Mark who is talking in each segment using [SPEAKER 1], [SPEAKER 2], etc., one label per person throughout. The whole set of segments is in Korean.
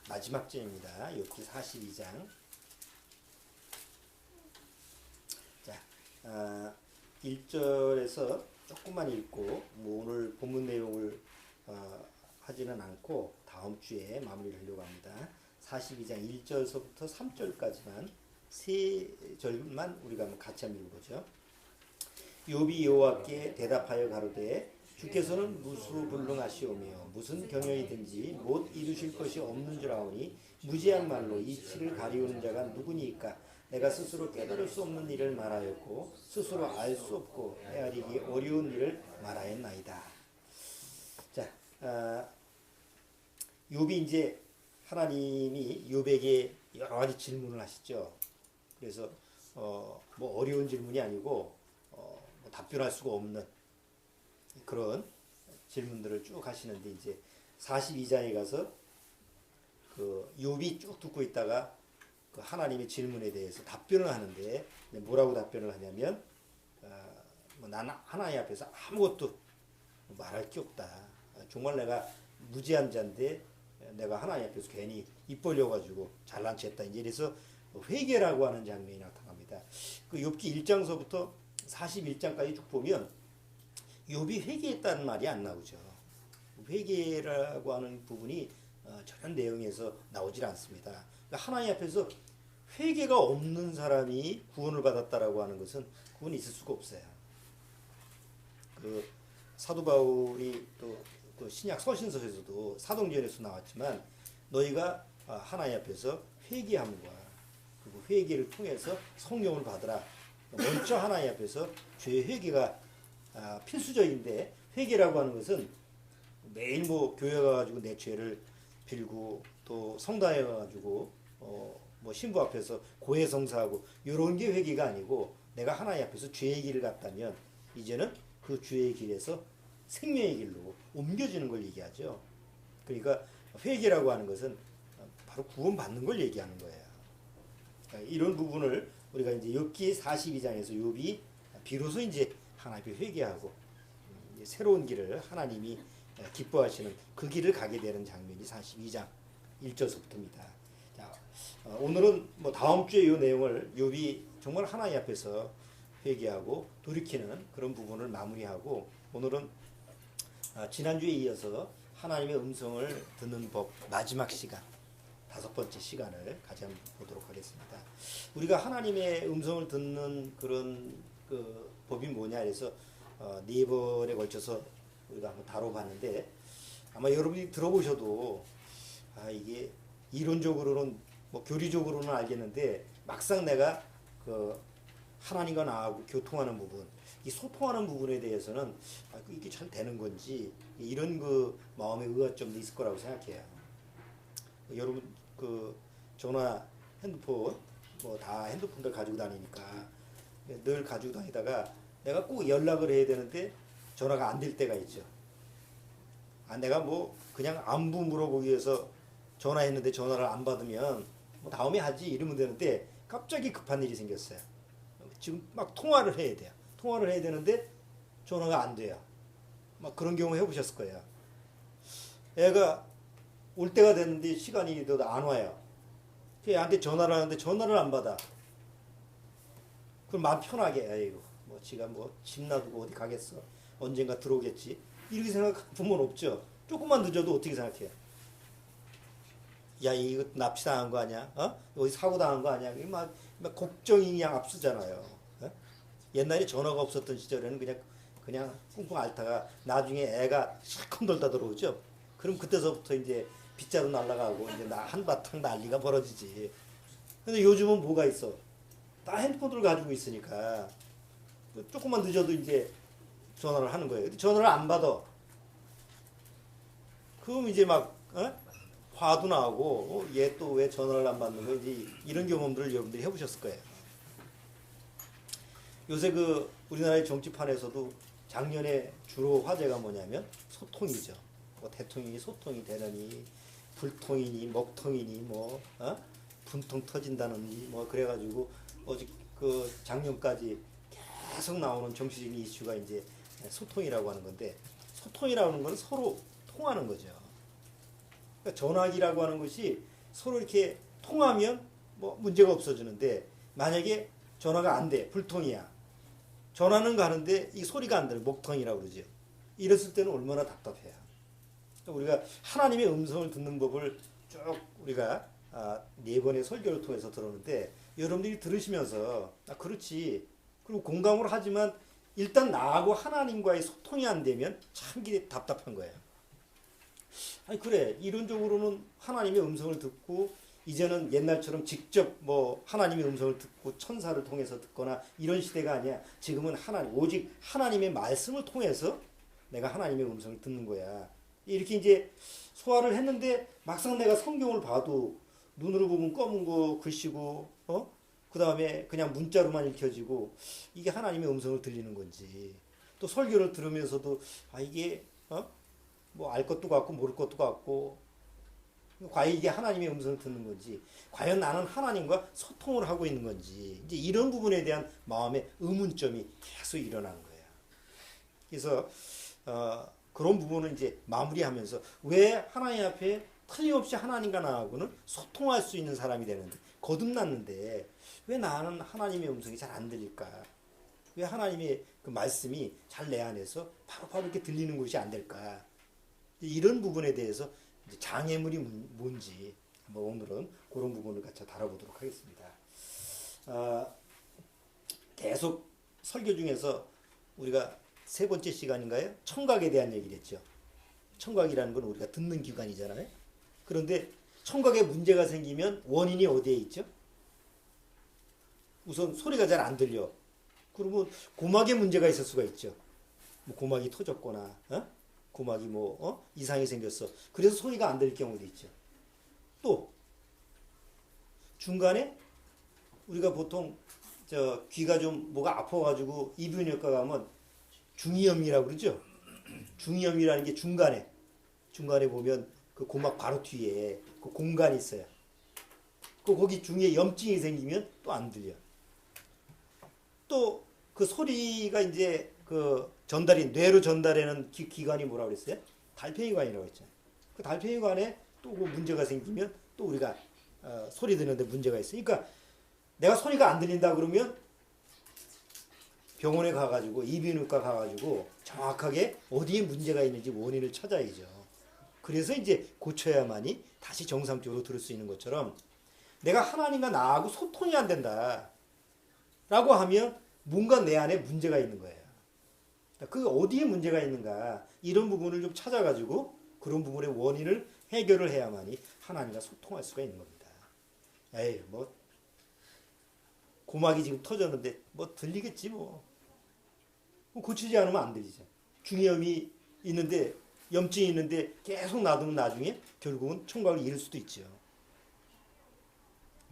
[SPEAKER 1] 마지막 절입니다. 욥기 42장. 자, 1절에서 조금만 읽고 뭐 오늘 본문 내용을 하지는 않고 다음 주에 마무리를 하려고 합니다. 42장 1절서부터 3절까지만 세 절만 우리가 한번 같이 한번 읽어보죠. 욥이 여호와께 대답하여 가로되 주께서는 무수불능하시오며 무슨 경영이든지 못 이루실 것이 없는 줄 아오니 무지한 말로 이치를 가리우는 자가 누구니이까. 내가 스스로 깨달을 수 없는 일을 말하였고 스스로 알 수 없고 헤아리기 어려운 일을 말하였나이다. 자, 욥이 이제 하나님이 욥에게 여러 가지 질문을 하시죠. 그래서 뭐 어려운 질문이 아니고 뭐 답변할 수가 없는 그런 질문들을 쭉 하시는데, 이제 42장에 가서 그 욥이 쭉 듣고 있다가 그 하나님의 질문에 대해서 답변을 하는데, 뭐라고 답변을 하냐면 뭐 나는 하나님 앞에서 아무것도 말할 게 없다. 정말 내가 무지한 자인데 내가 하나님 앞에서 괜히 입 벌려가지고 잘난 체했다. 이제 이래서 회개라고 하는 장면이 나타납니다. 그 욥기 1장서부터 41장까지 쭉 보면 욥이 회개했다는 말이 안 나오죠. 회개라고 하는 부분이 저런 내용에서 나오질 않습니다. 그러니까 하나님 앞에서 회개가 없는 사람이 구원을 받았다라고 하는 것은 구원이 있을 수가 없어요. 그 사도 바울이 또 그 신약 서신서에서도 사도행전에서 나왔지만 너희가 하나님 앞에서 회개함과 그리고 회개를 통해서 성령을 받으라. 먼저 하나님 앞에서 죄의 회개가 필수적인데, 회개라고 하는 것은 매일 뭐 교회 가가지고 내 죄를 빌고 또 성당에 가가지고 뭐 신부 앞에서 고해성사하고 이런 게 회개가 아니고, 내가 하나님 앞에서 죄의 길을 갔다면 이제는 그 죄의 길에서 생명의 길로 옮겨지는 걸 얘기하죠. 그러니까 회개라고 하는 것은 바로 구원받는 걸 얘기하는 거예요. 그러니까 이런 부분을 우리가 이제 욥기 42장에서 욥이 비로소 이제 하나님 앞에 회개하고 이제 새로운 길을 하나님이 기뻐하시는 그 길을 가게 되는 장면이 42장 1절서부터입니다. 자, 오늘은 뭐 다음 주에 이 내용을 욥이 정말 하나님 앞에서 회개하고 돌이키는 그런 부분을 마무리하고, 오늘은 지난주에 이어서 하나님의 음성을 듣는 법 마지막 시간, 5번째 시간을 같이 한번 보도록 하겠습니다. 우리가 하나님의 음성을 듣는 그런 그 법이 뭐냐 해서 4번에 걸쳐서 우리가 한번 다뤄봤는데, 아마 여러분이 들어보셔도 이게 이론적으로는 뭐 교리적으로는 알겠는데 막상 내가 그 하나님과 나하고 교통하는 부분, 이 소통하는 부분에 대해서는 이게 잘 되는 건지 이런 그 마음의 의아점도 있을 거라고 생각해요. 여러분 그 전화, 핸드폰 뭐 다 핸드폰들 가지고 다니니까 늘 가지고 다니다가 내가 꼭 연락을 해야 되는데 전화가 안 될 때가 있죠. 내가 뭐 그냥 안부 물어보기 위해서 전화했는데 전화를 안 받으면 뭐 다음에 하지 이러면 되는데 갑자기 급한 일이 생겼어요. 지금 막 통화를 해야 돼요. 통화를 해야 되는데 전화가 안 돼요. 막 그런 경우 해보셨을 거예요. 애가 올 때가 됐는데 시간이 돼도 안 와요. 애한테 전화를 하는데 전화를 안 받아. 그럼 마음 편하게, 아이고 뭐 지가 뭐 집 놔두고 어디 가겠어, 언젠가 들어오겠지, 이렇게 생각하는 부모는 없죠. 조금만 늦어도 어떻게 생각해요? 야, 이거 납치당한 거 아니야? 어디 사고 당한 거 아니야? 막 걱정이 그냥 앞서잖아요. 옛날에 전화가 없었던 시절에는 그냥 쿵쿵 앓다가 나중에 애가 실컷 놀다 들어오죠. 그럼 그때서부터 이제 빗자루 날아가고 이제 한바탕 난리가 벌어지지. 근데 요즘은 뭐가 있어? 다 핸드폰을 가지고 있으니까 조금만 늦어도 이제 전화를 하는 거예요. 근데 전화를 안 받아. 그럼 이제 막 화도 나고 얘 또 왜 전화를 안 받는 거, 이제 이런 경험들을 여러분들이 해보셨을 거예요. 요새 그 우리나라의 정치판에서도 작년에 주로 화제가 뭐냐면 소통이죠. 뭐 대통령이 소통이 되느니 불통이니 먹통이니 뭐 분통 터진다느니 뭐 그래가지고 어제 그 작년까지 계속 나오는 정치적인 이슈가 이제 소통이라고 하는 건데, 소통이라고 하는 건 서로 통하는 거죠. 그러니까 전화기라고 하는 것이 서로 이렇게 통하면 뭐 문제가 없어지는데 만약에 전화가 안 돼. 불통이야. 전화는 가는데 이 소리가 안 들어. 목통이라고 그러죠. 이랬을 때는 얼마나 답답해요. 우리가 하나님의 음성을 듣는 법을 쭉 우리가 4번의 설교를 통해서 들었는데 여러분들이 들으시면서 그렇지. 그리고 공감을 하지만 일단 나하고 하나님과의 소통이 안 되면 참 답답한 거예요. 아니 그래 이론적으로는 하나님의 음성을 듣고 이제는 옛날처럼 직접 뭐 하나님의 음성을 듣고 천사를 통해서 듣거나 이런 시대가 아니야. 지금은 오직 하나님의 말씀을 통해서 내가 하나님의 음성을 듣는 거야. 이렇게 이제 소화를 했는데 막상 내가 성경을 봐도 눈으로 보면 검은 거 글씨고 그 다음에 그냥 문자로만 읽혀지고 이게 하나님의 음성을 들리는 건지 또 설교를 들으면서도 이게 뭐 알 것도 같고 모를 것도 같고 과연 이게 하나님의 음성을 듣는 건지 과연 나는 하나님과 소통을 하고 있는 건지 이제 이런 부분에 대한 마음의 의문점이 계속 일어나는 거예요. 그래서 그런 부분은 이제 마무리하면서 왜 하나님 앞에 틀림없이 하나님과 나하고는 소통할 수 있는 사람이 되는데 거듭났는데 왜 나는 하나님의 음성이 잘 안 들릴까? 왜 하나님의 그 말씀이 잘 내 안에서 바로바로 이렇게 들리는 것이 안 될까? 이런 부분에 대해서 이제 장애물이 뭔지 한번 오늘은 그런 부분을 같이 다뤄보도록 하겠습니다. 계속 설교 중에서 우리가 3번째 시간인가요? 청각에 대한 얘기를 했죠. 청각이라는 건 우리가 듣는 기관이잖아요. 그런데 청각에 문제가 생기면 원인이 어디에 있죠? 우선 소리가 잘 안 들려. 그러면 고막에 문제가 있을 수가 있죠. 뭐 고막이 터졌거나 고막이 이상이 생겼어. 그래서 소리가 안 들릴 경우도 있죠. 또 중간에 우리가 보통 귀가 좀 뭐가 아파가지고 이비인후과 가면 중이염이라고 그러죠. 중이염이라는 게 중간에 보면 그 고막 바로 뒤에 그 공간이 있어요. 거기 중에 염증이 생기면 또 안 들려. 또 그 소리가 이제 그 뇌로 전달하는 기관이 뭐라고 그랬어요? 달팽이관이라고 했잖아요. 그 달팽이관에 또 그 문제가 생기면 또 우리가 소리 듣는데 문제가 있어요. 그러니까 내가 소리가 안 들린다 그러면 병원에 가가지고 이비인후과 가가지고 정확하게 어디에 문제가 있는지 원인을 찾아야죠. 그래서 이제 고쳐야만이 다시 정상적으로 들을 수 있는 것처럼 내가 하나님과 나하고 소통이 안 된다 라고 하면 뭔가 내 안에 문제가 있는 거예요. 그 어디에 문제가 있는가 이런 부분을 좀 찾아가지고 그런 부분의 원인을 해결을 해야만이 하나님과 소통할 수가 있는 겁니다. 에이 뭐 고막이 지금 터졌는데 뭐 들리겠지 뭐 고치지 않으면 안 들리죠. 중이염이 있는데 염증이 있는데 계속 놔두면 나중에 결국은 청각을 잃을 수도 있죠.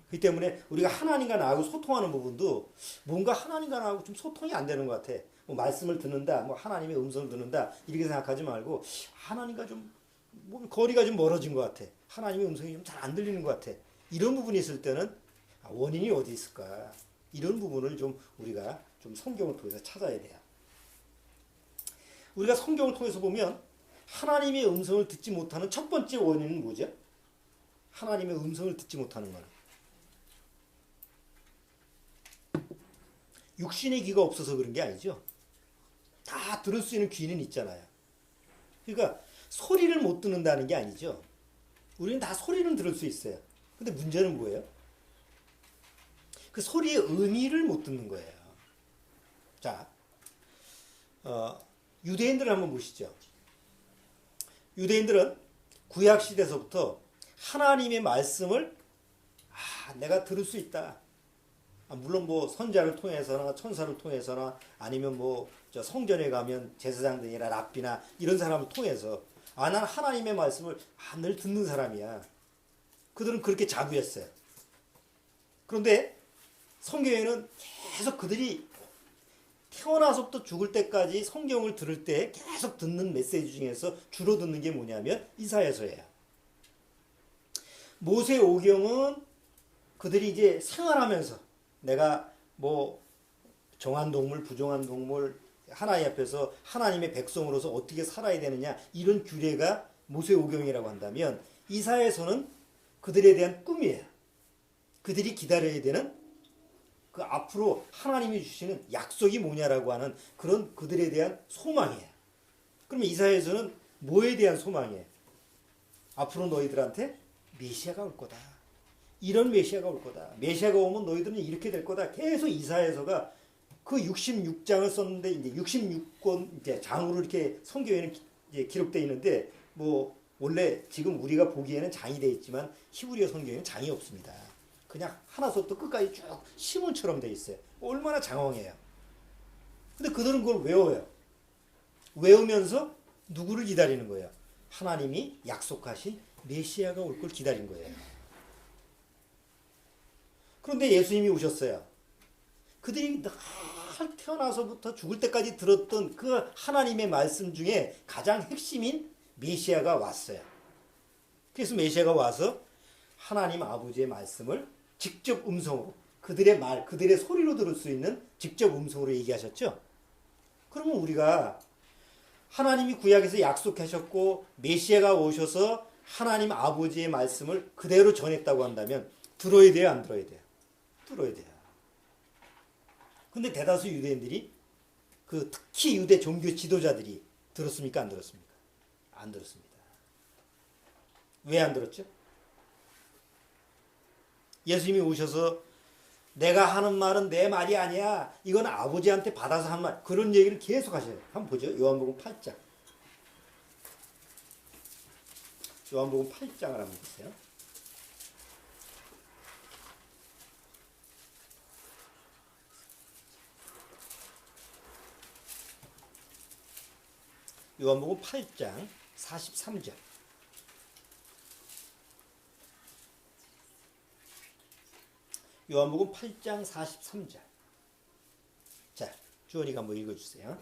[SPEAKER 1] 그렇기 때문에 우리가 하나님과 나하고 소통하는 부분도 뭔가 하나님과 나하고 좀 소통이 안 되는 것 같아. 뭐 말씀을 듣는다, 뭐 하나님의 음성을 듣는다 이렇게 생각하지 말고 하나님과 좀 거리가 좀 멀어진 것 같아. 하나님의 음성이 좀 잘 안 들리는 것 같아. 이런 부분이 있을 때는 원인이 어디 있을까? 이런 부분을 좀 우리가 좀 성경을 통해서 찾아야 돼요. 우리가 성경을 통해서 보면 하나님의 음성을 듣지 못하는 첫 번째 원인은 뭐죠? 하나님의 음성을 듣지 못하는 거는 육신의 귀가 없어서 그런 게 아니죠. 다 들을 수 있는 귀는 있잖아요. 그러니까 소리를 못 듣는다는 게 아니죠. 우리는 다 소리는 들을 수 있어요. 근데 문제는 뭐예요? 그 소리의 의미를 못 듣는 거예요. 자, 유대인들을 한번 보시죠. 유대인들은 구약 시대에서부터 하나님의 말씀을 내가 들을 수 있다. 물론 뭐 선자를 통해서나 천사를 통해서나 아니면 뭐 성전에 가면 제사장들이나 랍비나 이런 사람을 통해서 난 하나님의 말씀을 늘 듣는 사람이야. 그들은 그렇게 자부했어요. 그런데 성경에는 계속 그들이 태어나서부터 죽을 때까지 성경을 들을 때 계속 듣는 메시지 중에서 주로 듣는 게 뭐냐면 이사야서예요. 모세오경은 그들이 이제 생활하면서 내가 뭐 정한 동물, 부정한 동물 하나님 앞에서 하나님의 백성으로서 어떻게 살아야 되느냐 이런 규례가 모세오경이라고 한다면 이사야서는 그들에 대한 꿈이에요. 그들이 기다려야 되는 그 앞으로 하나님이 주시는 약속이 뭐냐라고 하는 그런 그들에 대한 소망이에요. 그러면 이사야에서는 뭐에 대한 소망이에요? 앞으로 너희들한테 메시아가 올 거다. 이런 메시아가 올 거다. 메시아가 오면 너희들은 이렇게 될 거다. 계속 이사야서가 그 66장을 썼는데 이제 66권 이제 장으로 이렇게 성경에는 기록되어 있는데 뭐 원래 지금 우리가 보기에는 장이 되어 있지만 히브리어 성경에는 장이 없습니다. 그냥 하나서부터 끝까지 쭉 시문처럼 되어 있어요. 얼마나 장황해요. 근데 그들은 그걸 외워요. 외우면서 누구를 기다리는 거예요? 하나님이 약속하신 메시아가 올 걸 기다린 거예요. 그런데 예수님이 오셨어요. 그들이 늘 태어나서부터 죽을 때까지 들었던 그 하나님의 말씀 중에 가장 핵심인 메시아가 왔어요. 그래서 메시아가 와서 하나님 아버지의 말씀을 직접 음성으로 그들의 말, 그들의 소리로 들을 수 있는 직접 음성으로 얘기하셨죠. 그러면 우리가 하나님이 구약에서 약속하셨고 메시아가 오셔서 하나님 아버지의 말씀을 그대로 전했다고 한다면 들어야 돼요, 안 들어야 돼요? 들어야 돼요. 근데 대다수 유대인들이 그 특히 유대 종교 지도자들이 들었습니까? 안 들었습니까? 안 들었습니다. 왜 안 들었죠? 예수님이 오셔서 내가 하는 말은 내 말이 아니야. 이건 아버지한테 받아서 한 말. 그런 얘기를 계속 하셔요. 한번 보죠. 요한복음 8장. 요한복음 8장을 한번 보세요. 요한복음 8장 43절. 요한복음 8장 43절. 자, 주원이가 한번 읽어주세요.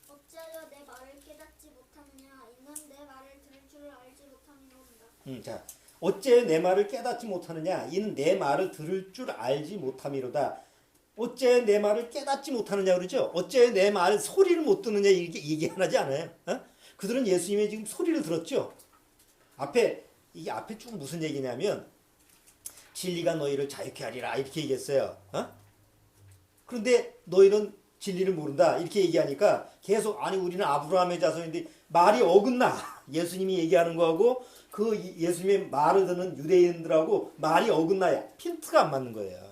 [SPEAKER 2] 어찌하여 내 말을 깨닫지 못하느냐? 이는 내 말을 들을 줄 알지 못함이로다.
[SPEAKER 1] 자, 어째 내 말을 깨닫지 못하느냐? 이는 내 말을 들을 줄 알지 못함이로다. 어째 내 말을 깨닫지 못하느냐 그러죠? 어째 내 말 소리를 못 듣느냐 이렇게 얘기 안 하지 않아요? 그들은 예수님의 지금 소리를 들었죠? 이게 앞에 쭉 무슨 얘기냐면 진리가 너희를 자유케 하리라 이렇게 얘기했어요. 그런데 너희는 진리를 모른다 이렇게 얘기하니까 계속 아니 우리는 아브라함의 자손인데 말이 어긋나. 예수님이 얘기하는 거하고 그 예수님의 말을 듣는 유대인들하고 말이 어긋나야 핀트가 안 맞는 거예요.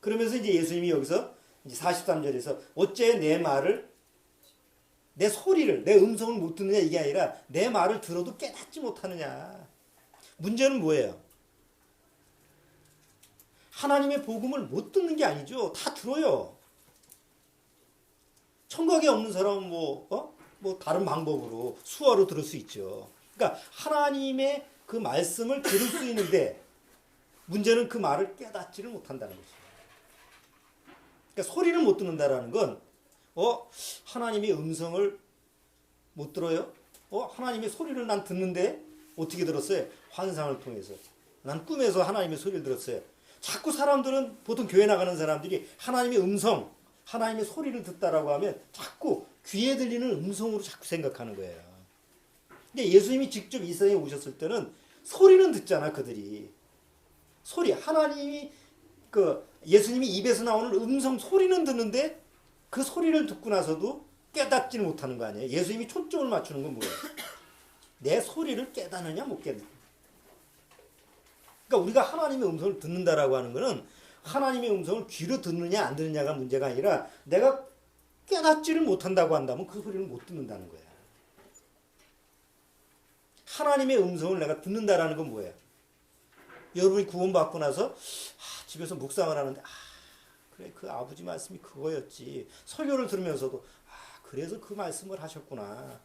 [SPEAKER 1] 그러면서 이제 예수님이 여기서 이제 43절에서 어째 내 말을 내 소리를 내 음성을 못 듣느냐 이게 아니라 내 말을 들어도 깨닫지 못하느냐. 문제는 뭐예요? 하나님의 복음을 못 듣는 게 아니죠. 다 들어요. 청각이 없는 사람은 뭐 다른 방법으로 수화로 들을 수 있죠. 그러니까 하나님의 그 말씀을 들을 수 있는데 문제는 그 말을 깨닫지를 못한다는 것이죠. 그러니까 소리를 못 듣는다라는 건 하나님의 음성을 못 들어요? 하나님의 소리를 난 듣는데 어떻게 들었어요? 환상을 통해서. 난 꿈에서 하나님의 소리를 들었어요. 자꾸 사람들은 보통 교회 나가는 사람들이 하나님의 음성, 하나님의 소리를 듣다라고 하면 자꾸 귀에 들리는 음성으로 자꾸 생각하는 거예요. 근데 예수님이 직접 이 세상에 오셨을 때는 소리는 듣잖아, 그들이. 소리, 하나님이 예수님이 입에서 나오는 음성 소리는 듣는데 그 소리를 듣고 나서도 깨닫지는 못하는 거 아니에요. 예수님이 초점을 맞추는 건 뭐예요? 내 소리를 깨닫느냐 못 깨닫느냐. 그러니까 우리가 하나님의 음성을 듣는다라고 하는 것은 하나님의 음성을 귀로 듣느냐 안 듣느냐가 문제가 아니라 내가 깨닫지를 못한다고 한다면 그 소리를 못 듣는다는 거예요. 하나님의 음성을 내가 듣는다라는 건 뭐예요? 여러분이 구원받고 나서 집에서 묵상을 하는데 그래 그 아버지 말씀이 그거였지. 설교를 들으면서도 그래서 그 말씀을 하셨구나.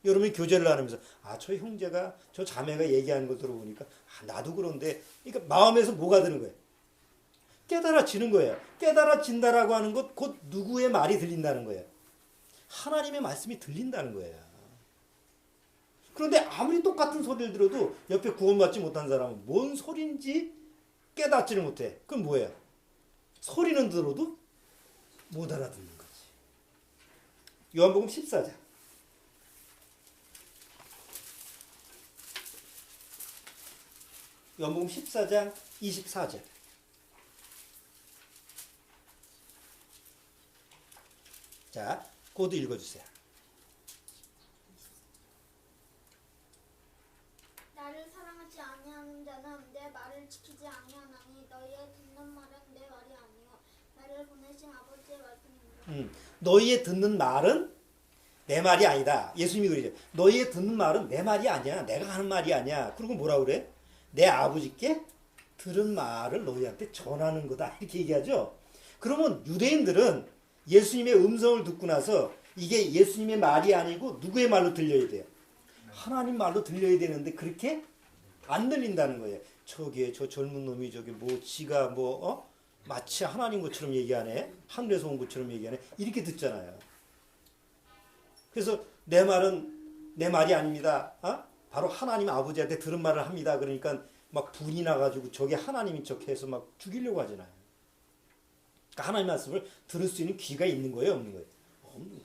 [SPEAKER 1] 여러분이 교제를 나누면서 저 형제가 저 자매가 얘기하는 걸 들어보니까 나도 그런데 그러니까 마음에서 뭐가 드는 거예요? 깨달아지는 거예요. 깨달아진다라고 하는 것 곧 누구의 말이 들린다는 거예요. 하나님의 말씀이 들린다는 거예요. 그런데 아무리 똑같은 소리를 들어도 옆에 구원받지 못한 사람은 뭔 소리인지 깨닫지를 못해. 그럼 뭐예요? 소리는 들어도 못 알아듣는 거지. 요한복음 14장. 요한복음 14장 24절. 자, 그것도 읽어주세요.
[SPEAKER 2] 나를 사랑하지 아니하는 자는 내 말을 지키지 아니하나니 너희의 듣는 말은 내 말이 아니요 나를 보내신 아버지의 말씀이니라.
[SPEAKER 1] 너희의 듣는 말은 내 말이 아니다. 예수님이 그러죠. 너희의 듣는 말은 내 말이 아니야. 내가 하는 말이 아니야. 그리고 뭐라 그래? 내 아버지께 들은 말을 너희한테 전하는 거다. 이렇게 얘기하죠. 그러면 유대인들은 예수님의 음성을 듣고 나서 이게 예수님의 말이 아니고 누구의 말로 들려야 돼요? 하나님 말로 들려야 되는데 그렇게 안 들린다는 거예요. 저게 저 젊은 놈이 저게 뭐 지가 마치 하나님 것처럼 얘기하네. 하늘에서 온 것처럼 얘기하네. 이렇게 듣잖아요. 그래서 내 말은 내 말이 아닙니다. 바로 하나님 아버지한테 들은 말을 합니다. 그러니까 막 분이 나가지고 저게 하나님인 척해서 막 죽이려고 하잖아요. 그러니까 하나님 말씀을 들을 수 있는 귀가 있는 거예요, 없는 거예요? 없는 거예요.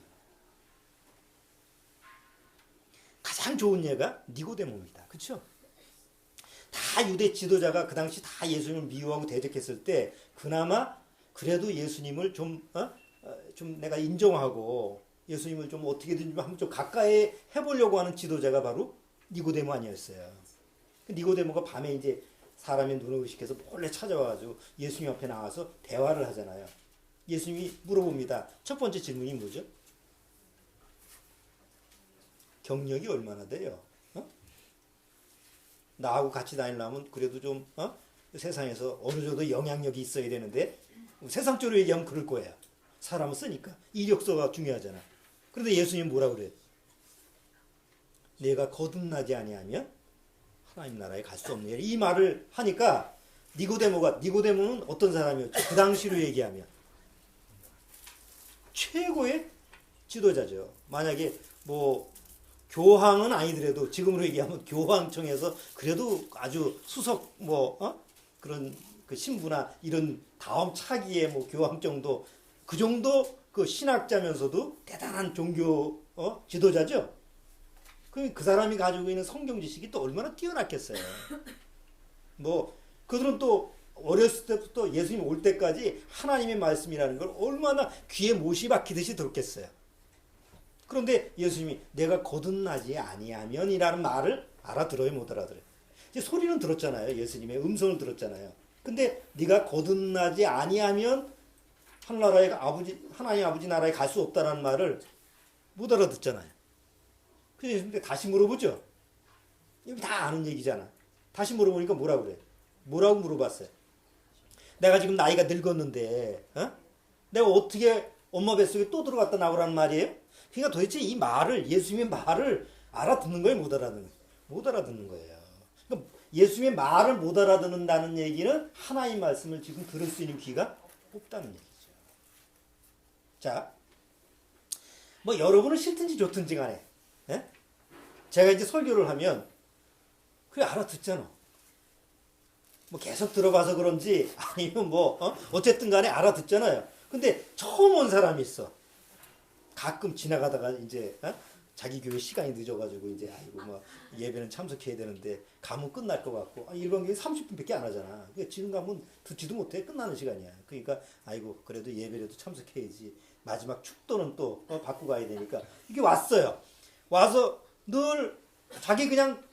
[SPEAKER 1] 가장 좋은 예가 니고데모입니다. 그렇죠? 다 유대 지도자가 그 당시 다 예수님을 미워하고 대적했을 때 그나마 그래도 예수님을 좀 내가 인정하고 예수님을 좀 어떻게든 한번 좀 가까이 해보려고 하는 지도자가 바로 니고데모 아니었어요. 니고데모가 밤에 이제 사람의 눈을 의식해서 몰래 찾아와가지고 예수님 앞에 나와서 대화를 하잖아요. 예수님이 물어봅니다. 첫 번째 질문이 뭐죠? 경력이 얼마나 돼요? 나하고 같이 다니려면 그래도 좀 세상에서 어느 정도 영향력이 있어야 되는데 세상적으로 얘기하면 그럴 거예요. 사람은 쓰니까 이력서가 중요하잖아. 그런데 예수님 뭐라 그래요? 내가 거듭나지 아니하면 하나님 나라에 갈 수 없느냐. 이 말을 하니까 니고데모는 어떤 사람이었죠? 그 당시로 얘기하면 최고의 지도자죠. 만약에 뭐 교황은 아니더라도 지금으로 얘기하면 교황청에서 그래도 아주 수석 그런 그 신부나 이런 다음 차기의 교황 정도 그 정도 그 신학자면서도 대단한 종교 지도자죠. 그 사람이 가지고 있는 성경 지식이 또 얼마나 뛰어났겠어요. 그들은 또 어렸을 때부터 예수님 올 때까지 하나님의 말씀이라는 걸 얼마나 귀에 못이 박히듯이 들었겠어요. 그런데 예수님이 내가 거듭나지 아니하면이라는 말을 알아들어요, 못 알아들어요? 이제 소리는 들었잖아요. 예수님의 음성을 들었잖아요. 근데 네가 거듭나지 아니하면 하나님 아버지 나라에 갈 수 없다는 말을 못 알아듣잖아요. 그래서 예수님께 다시 물어보죠. 이거 다 아는 얘기잖아. 다시 물어보니까 뭐라 그래? 뭐라고 물어봤어요? 내가 지금 나이가 늙었는데 내가 어떻게 엄마 뱃속에 또 들어갔다 나오라는 말이에요? 그러니까 도대체 이 말을 예수님의 말을 알아듣는 거예요, 못 알아듣는 거예요? 못 알아듣는 거예요. 그러니까 예수님의 말을 못 알아듣는다는 얘기는 하나님 말씀을 지금 들을 수 있는 귀가 없다는 얘기죠. 자, 여러분은 싫든지 좋든지 간에 제가 이제 설교를 하면 그래 알아듣잖아. 계속 들어봐서 그런지 아니면 어쨌든 간에 알아듣잖아요. 근데 처음 온 사람이 있어. 가끔 지나가다가 이제 자기 교회 시간이 늦어가지고 이제 예배는 참석해야 되는데 가면 끝날 것 같고 일반 교회 30분밖에 안 하잖아. 그러니까 지금 가면 듣지도 못해. 끝나는 시간이야. 그러니까 그래도 예배라도 참석해야지. 마지막 축도는 또 받고 가야 되니까 이게 왔어요. 와서 늘 자기 그냥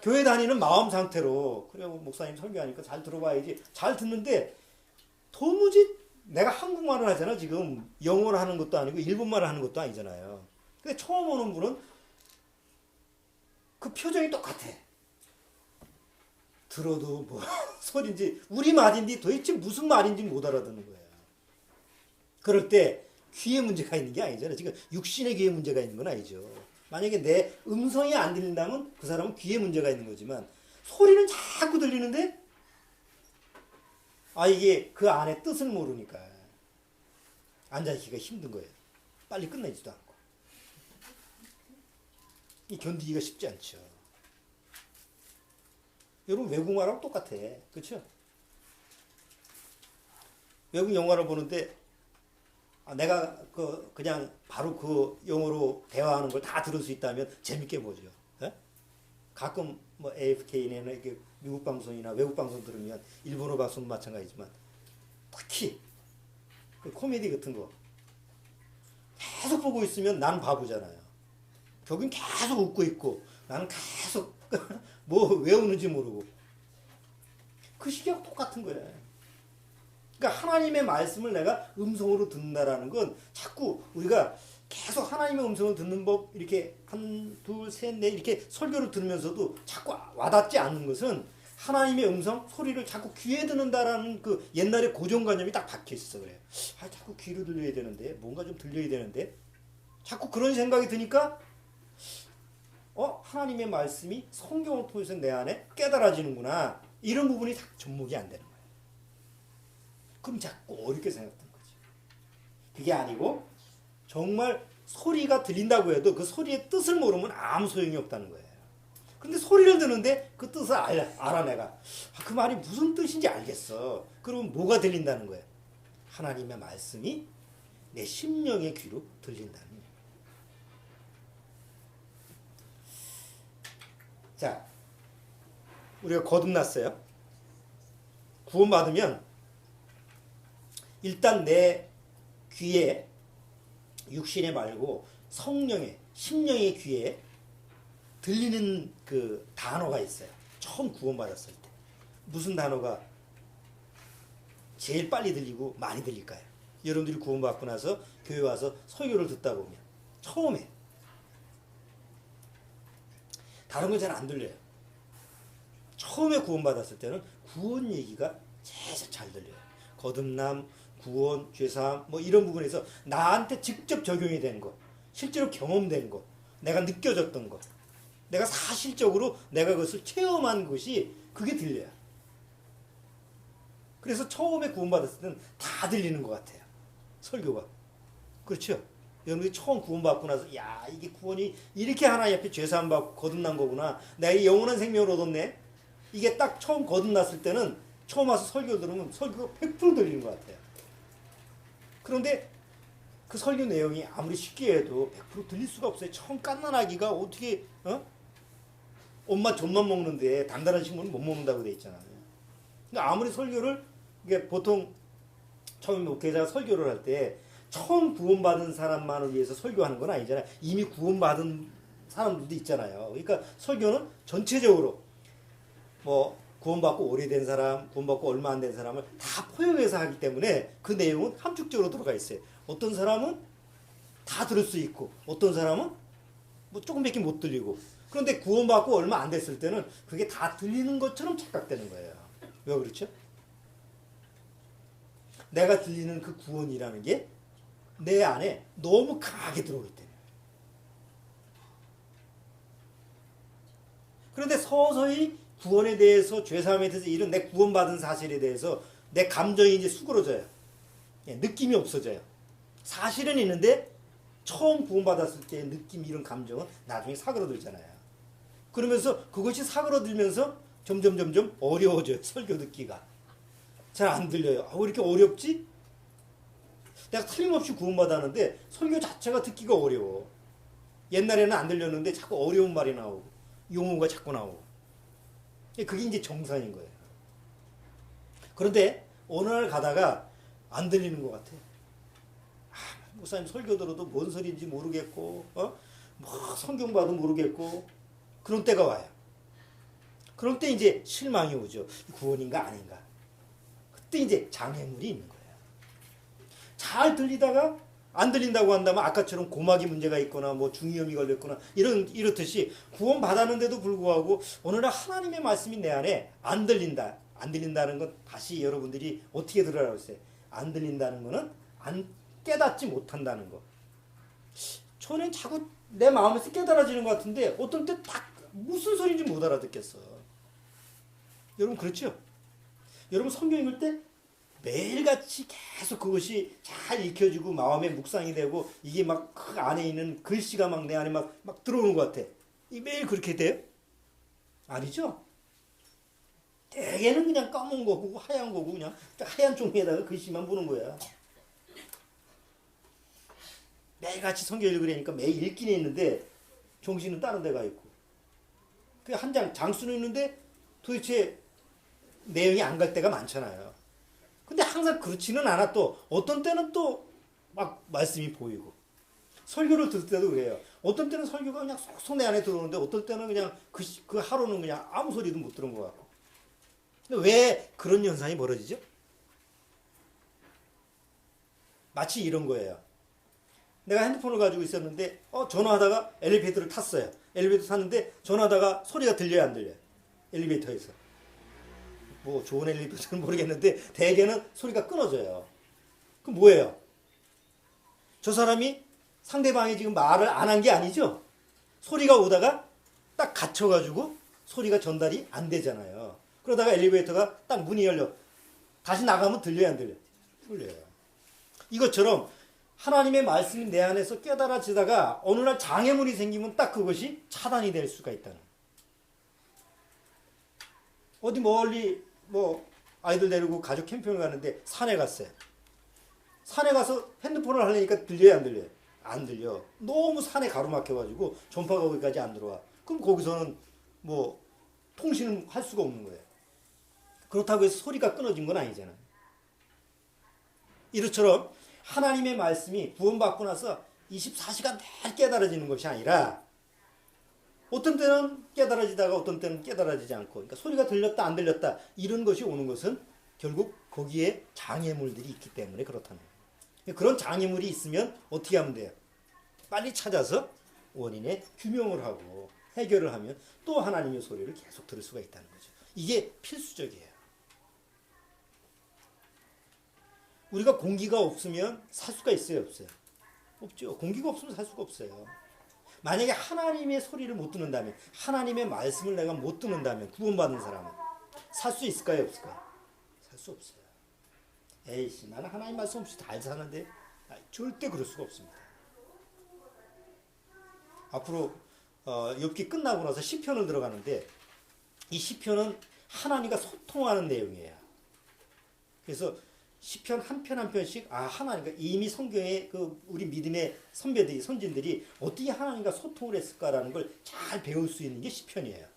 [SPEAKER 1] 교회 다니는 마음 상태로 그래 목사님 설교하니까 잘 들어봐야지. 잘 듣는데 도무지 내가 한국말을 하잖아. 지금 영어를 하는 것도 아니고 일본말을 하는 것도 아니잖아요. 근데 처음 오는 분은 그 표정이 똑같아. 들어도 소리인지 우리말인지 도대체 무슨 말인지 못 알아듣는 거예요. 그럴 때 귀에 문제가 있는 게 아니잖아요. 지금 육신의 귀에 문제가 있는 건 아니죠. 만약에 내 음성이 안 들린다면 그 사람은 귀에 문제가 있는 거지만 소리는 자꾸 들리는데 이게 그 안에 뜻을 모르니까 앉아있기가 힘든 거예요. 빨리 끝내지도 않고. 견디기가 쉽지 않죠. 여러분 외국말하고 똑같아. 그렇죠? 외국 영화를 보는데 내가 그냥 바로 그 영어로 대화하는 걸 다 들을 수 있다면 재밌게 보죠. 가끔 뭐 AFK나 이렇게 미국 방송이나 외국 방송 들으면 일본어 방송도 마찬가지지만 특히 그 코미디 같은 거 계속 보고 있으면 난 바보잖아요. 거긴 계속 웃고 있고 나는 계속 뭐 왜 우는지 모르고 그 시기하고 똑같은 거예요. 그러니까 하나님의 말씀을 내가 음성으로 듣는다라는 건 자꾸 우리가 계속 하나님의 음성을 듣는 법 이렇게 한, 둘, 셋, 넷 이렇게 설교를 들으면서도 자꾸 와닿지 않는 것은 하나님의 음성 소리를 자꾸 귀에 듣는다라는 그 옛날의 고정관념이 딱 박혀 있어 그래요. 아 자꾸 귀로 들려야 되는데 뭔가 좀 들려야 되는데 자꾸 그런 생각이 드니까 하나님의 말씀이 성경을 통해서 내 안에 깨달아지는구나 이런 부분이 다 접목이 안 되는 거예요. 그럼 자꾸 어렵게 생각했던 거지. 그게 아니고 정말 소리가 들린다고 해도 그 소리의 뜻을 모르면 아무 소용이 없다는 거예요. 근데 소리를 듣는데 그 뜻을 알아 내가. 그 말이 무슨 뜻인지 알겠어. 그러면 뭐가 들린다는 거예요? 하나님의 말씀이 내 심령의 귀로 들린다는 거예요. 자, 우리가 거듭났어요. 구원받으면 일단 내 귀에 육신의 말고 성령의 심령의 귀에 들리는 그 단어가 있어요. 처음 구원받았을 때 무슨 단어가 제일 빨리 들리고 많이 들릴까요? 여러분들이 구원받고 나서 교회 와서 설교를 듣다 보면 처음에 다른 건 잘 안 들려요. 처음에 구원받았을 때는 구원 얘기가 제일 잘 들려요. 거듭남, 구원, 죄사함 뭐 이런 부분에서 나한테 직접 적용이 된 거, 실제로 경험된 거, 내가 느껴졌던 거, 내가 사실적으로 내가 그것을 체험한 것이 그게 들려요. 그래서 처음에 구원받았을 때는 다 들리는 것 같아요. 설교가. 그렇죠? 여러분들이 처음 구원받고 나서 야 이게 구원이 이렇게 하나님 앞에 죄사함 받고 거듭난 거구나. 내가 이 영원한 생명을 얻었네. 이게 딱 처음 거듭났을 때는 처음 와서 설교 들으면 설교가 100% 들리는 것 같아요. 그런데 그 설교 내용이 아무리 쉽게 해도 100% 들릴 수가 없어요. 처음 갓난아기가 어떻게 엄마 젖만 먹는데 단단한 식물은 못 먹는다고 돼 있잖아요. 그러니까 아무리 설교를 이게 보통 처음 목회자가 설교를 할 때 처음 구원받은 사람만을 위해서 설교하는 건 아니잖아요. 이미 구원받은 사람들도 있잖아요. 그러니까 설교는 전체적으로 뭐 구원받고 오래된 사람, 구원받고 얼마 안 된 사람을 다 포용해서 하기 때문에 그 내용은 함축적으로 들어가 있어요. 어떤 사람은 다 들을 수 있고 어떤 사람은 뭐 조금밖에 못 들리고 그런데 구원받고 얼마 안 됐을 때는 그게 다 들리는 것처럼 착각되는 거예요. 왜 그렇죠? 내가 들리는 그 구원이라는 게 내 안에 너무 강하게 들어오기 때문에. 그런데 서서히 구원에 대해서 죄사함에 대해서 이런 내 구원받은 사실에 대해서 내 감정이 이제 수그러져요. 느낌이 없어져요. 사실은 있는데 처음 구원받았을 때의 느낌 이런 감정은 나중에 사그러들잖아요. 그러면서 그것이 사그러들면서 점점 어려워져요. 설교 듣기가. 잘 안 들려요. 왜 이렇게 어렵지? 내가 틀림없이 구원받았는데 설교 자체가 듣기가 어려워. 옛날에는 안 들렸는데 자꾸 어려운 말이 나오고 용어가 자꾸 나오고. 그게 이제 정상인 거예요. 그런데 어느 날 가다가 안 들리는 것 같아. 목사님 설교 들어도 뭔 소리인지 모르겠고 뭐 성경 봐도 모르겠고 그런 때가 와요. 그럴 때 이제 실망이 오죠. 구원인가 아닌가. 그때 이제 장애물이 있는 거예요. 잘 들리다가 안 들린다고 한다면 아까처럼 고막이 문제가 있거나 뭐 중이염이 걸렸거나 이렇듯이 구원 받았는데도 불구하고 어느 날 하나님의 말씀이 내 안에 안 들린다. 안 들린다는 건 다시 여러분들이 어떻게 들으라고 했어요? 안 들린다는 거는 안 깨닫지 못한다는 거. 저는 자꾸 내 마음에서 깨달아지는 것 같은데 어떤 때 딱 무슨 소리인지 못 알아듣겠어. 여러분 그렇죠? 여러분 성경 읽을 때 매일같이 계속 그것이 잘 읽혀지고 마음에 묵상이 되고 이게 막 그 안에 있는 글씨가 막 내 안에 막 들어오는 것 같아. 이 매일 그렇게 돼요? 아니죠? 대개는 그냥 까만 거고 하얀 거고 그냥 하얀 종이에다가 글씨만 보는 거야. 매일같이 성경 읽으려니까 매일 읽긴 했는데 정신은 다른 데가 있고 그 한 장 장수는 있는데 도대체 내용이 안 갈 때가 많잖아요. 근데 항상 그렇지는 않아. 또 어떤 때는 또 막 말씀이 보이고 설교를 들을 때도 그래요. 어떤 때는 설교가 그냥 쏙쏙 내 안에 들어오는데 어떤 때는 그냥 그 하루는 그냥 아무 소리도 못 들은 것 같고. 근데 왜 그런 현상이 벌어지죠? 마치 이런 거예요. 내가 핸드폰을 가지고 있었는데 전화하다가 엘리베이터를 탔어요. 엘리베이터 탔는데 전화하다가 소리가 들려요, 안 들려요? 엘리베이터에서. 뭐 좋은 엘리베이터는 모르겠는데 대개는 소리가 끊어져요. 그럼 뭐예요? 저 사람이 상대방이 지금 말을 안 한 게 아니죠? 소리가 오다가 딱 갇혀가지고 소리가 전달이 안 되잖아요. 그러다가 엘리베이터가 딱 문이 열려. 다시 나가면 들려요, 안 들려요? 들려요. 이것처럼 하나님의 말씀이 내 안에서 깨달아지다가 어느 날 장애물이 생기면 딱 그것이 차단이 될 수가 있다는. 어디 멀리 뭐 아이들 데리고 가족 캠핑을 가는데 산에 갔어요. 산에 가서 핸드폰을 하려니까 들려요, 안 들려요? 안 들려. 너무 산에 가로막혀가지고 전파가 거기까지 안 들어와. 그럼 거기서는 뭐 통신을 할 수가 없는 거예요. 그렇다고 해서 소리가 끊어진 건 아니잖아요. 이처럼 하나님의 말씀이 구원받고 나서 24시간 늘 깨달아지는 것이 아니라 어떤 때는 깨달아지다가 어떤 때는 깨달아지지 않고, 그러니까 소리가 들렸다 안 들렸다 이런 것이 오는 것은 결국 거기에 장애물들이 있기 때문에 그렇다는 거예요. 그런 장애물이 있으면 어떻게 하면 돼요? 빨리 찾아서 원인의 규명을 하고 해결을 하면 또 하나님의 소리를 계속 들을 수가 있다는 거죠. 이게 필수적이에요. 우리가 공기가 없으면 살 수가 있어요, 없어요? 없죠. 공기가 없으면 살 수가 없어요. 만약에 하나님의 소리를 못 듣는다면, 하나님의 말씀을 내가 못 듣는다면 구원받은 사람은 살 수 있을까요, 없을까요? 살 수 없어요. 에이씨, 나는 하나님 말씀 없이 잘 사는데 절대 그럴 수가 없습니다. 앞으로 욥기 끝나고 나서 시편을 들어가는데 이 시편은 하나님과 소통하는 내용이에요. 그래서 시편 한 편 한 편씩 하나님과 이미 성경에 그 우리 믿음의 선배들이 선진들이 어떻게 하나님과 소통을 했을까라는 걸 잘 배울 수 있는 게 시편이에요.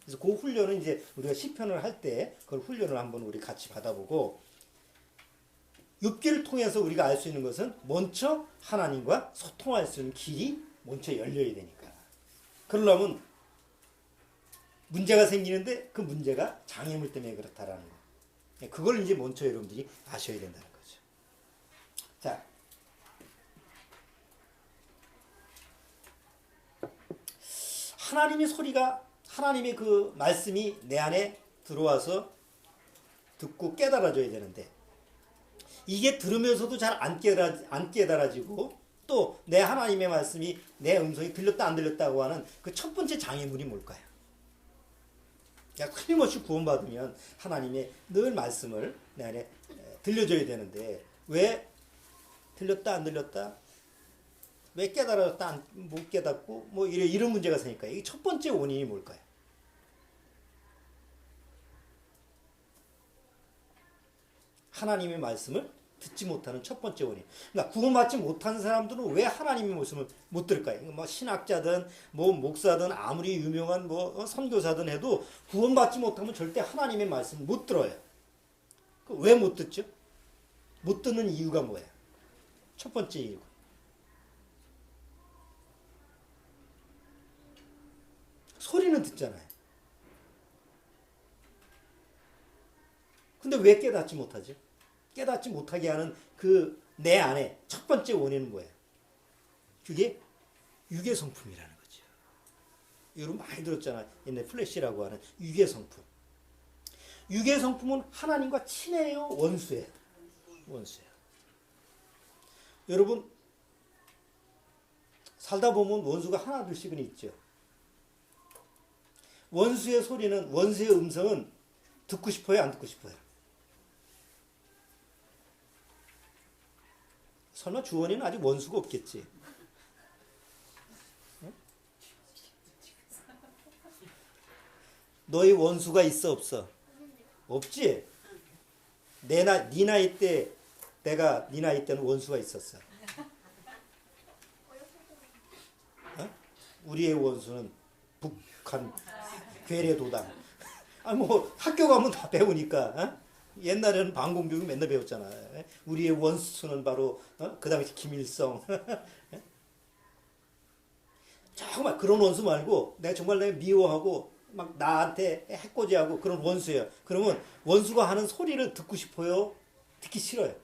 [SPEAKER 1] 그래서 그 훈련은 이제 우리가 시편을 할 때 그걸 훈련을 한번 우리 같이 받아보고 욥기를 통해서 우리가 알 수 있는 것은 먼저 하나님과 소통할 수 있는 길이 먼저 열려야 되니까. 그러려면 문제가 생기는데 그 문제가 장애물 때문에 그렇다라는 거. 그걸 이제 먼저 여러분들이 아셔야 된다는 거죠. 자, 하나님의 소리가, 하나님의 그 말씀이 내 안에 들어와서 듣고 깨달아져야 되는데 이게 들으면서도 잘 안 깨달아지고 또 내 하나님의 말씀이 내 음성이 들렸다 안 들렸다고 하는 그 첫 번째 장애물이 뭘까요? 끊임없이 구원받으면 하나님의 늘 말씀을 내 안에 들려줘야 되는데 왜 들렸다 안 들렸다? 왜 깨달았다 못 깨닫고 뭐 이런 문제가 생길까요? 이게 첫 번째 원인이 뭘까요? 하나님의 말씀을 듣지 못하는 첫 번째 원인. 그러니까 구원받지 못한 사람들은 왜 하나님의 말씀을 못 들을까요? 뭐 신학자든 뭐 목사든 아무리 유명한 뭐 선교사든 해도 구원받지 못하면 절대 하나님의 말씀을 못 들어요. 왜 못 듣죠? 못 듣는 이유가 뭐예요? 첫 번째 이유. 소리는 듣잖아요. 근데 왜 깨닫지 못하죠? 깨닫지 못하게 하는 그 내 안에 첫 번째 원인은 뭐예요? 그게 유괴 성품이라는 거죠. 여러분 많이 들었잖아요. 옛날 플래시라고 하는 유괴 성품. 유괴 성품은 하나님과 친해요, 원수예요? 원수예요. 여러분 살다 보면 원수가 하나 둘씩은 있죠. 원수의 소리는, 원수의 음성은 듣고 싶어요, 안 듣고 싶어요? 설마 주원이는 아직 원수가 없겠지? 응? 너희 원수가 있어, 없어? 없지? 네 나이 때, 내가 네 나이 때는 원수가 있었어. 어? 우리의 원수는 북한 괴뢰도당. 아, 뭐 학교 가면 다 배우니까. 어? 옛날에는 방공교육 맨날 배웠잖아. 우리의 원수는 바로 그 당시 김일성. 정말 그런 원수 말고 내가 정말 내가 미워하고 막 나한테 해코지하고 그런 원수예요. 그러면 원수가 하는 소리를 듣고 싶어요? 듣기 싫어요.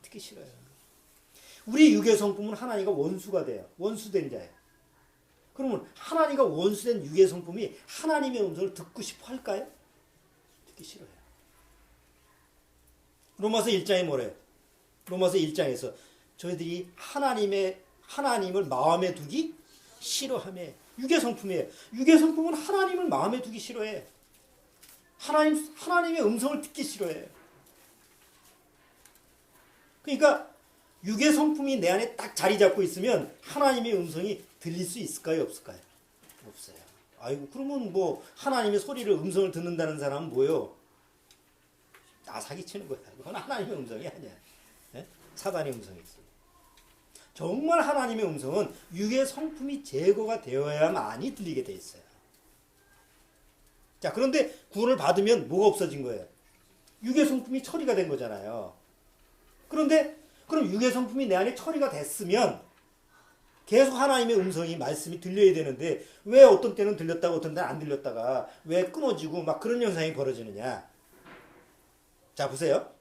[SPEAKER 1] 듣기 싫어요. 우리 육의 성품은 하나님과 원수가 돼요. 원수된 자예요. 그러면 하나님과 원수된 육의 성품이 하나님의 음성을 듣고 싶어 할까요? 듣기 싫어요. 로마서 1장에 뭐래요? 로마서 1장에서 저희들이 하나님을 마음에 두기 싫어하며 육의 성품이에요. 육의 성품은 하나님을 마음에 두기 싫어해. 하나님의 음성을 듣기 싫어해. 그러니까 육의 성품이 내 안에 딱 자리 잡고 있으면 하나님의 음성이 들릴 수 있을까요? 없을까요? 없어요. 아이고 그러면 뭐 하나님의 소리를 음성을 듣는다는 사람은 뭐요? 나 사기치는 거야. 그건 하나님의 음성이 아니야. 네? 사단의 음성이 있어. 정말 하나님의 음성은 육의 성품이 제거가 되어야만이 들리게 돼 있어요. 자, 그런데 구원을 받으면 뭐가 없어진 거예요? 육의 성품이 처리가 된 거잖아요. 그런데 그럼 육의 성품이 내 안에 처리가 됐으면 계속 하나님의 음성이 말씀이 들려야 되는데 왜 어떤 때는 들렸다가 어떤 때는 안 들렸다가 왜 끊어지고 막 그런 현상이 벌어지느냐? 자, 보세요.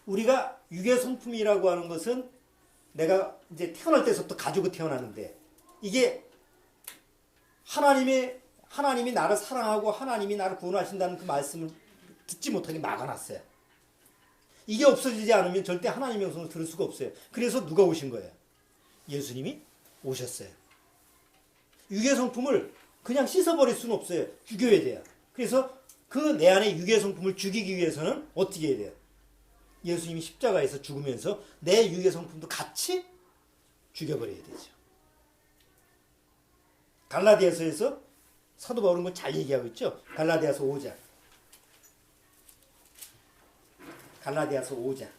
[SPEAKER 1] 우리가 육의 성품이라고 하는 것은 내가 이제 태어날 때부터 가지고 태어났는데 이게 하나님이 나를 사랑하고 하나님이 나를 구원하신다는 그 말씀을 듣지 못하게 막아놨어요. 이게 없어지지 않으면 절대 하나님의 음성을 들을 수가 없어요. 그래서 누가 오신 거예요? 예수님이 오셨어요. 육의 성품을 그냥 씻어버릴 수는 없어요. 죽여야 돼요. 그래서 그 내 안에 육의 성품을 죽이기 위해서는 어떻게 해야 돼요? 예수님이 십자가에서 죽으면서 내 육의 성품도 같이 죽여버려야 되죠. 갈라디아서에서 사도 바울은 뭐 잘 얘기하고 있죠. 갈라디아서 5장. 갈라디아서 5장.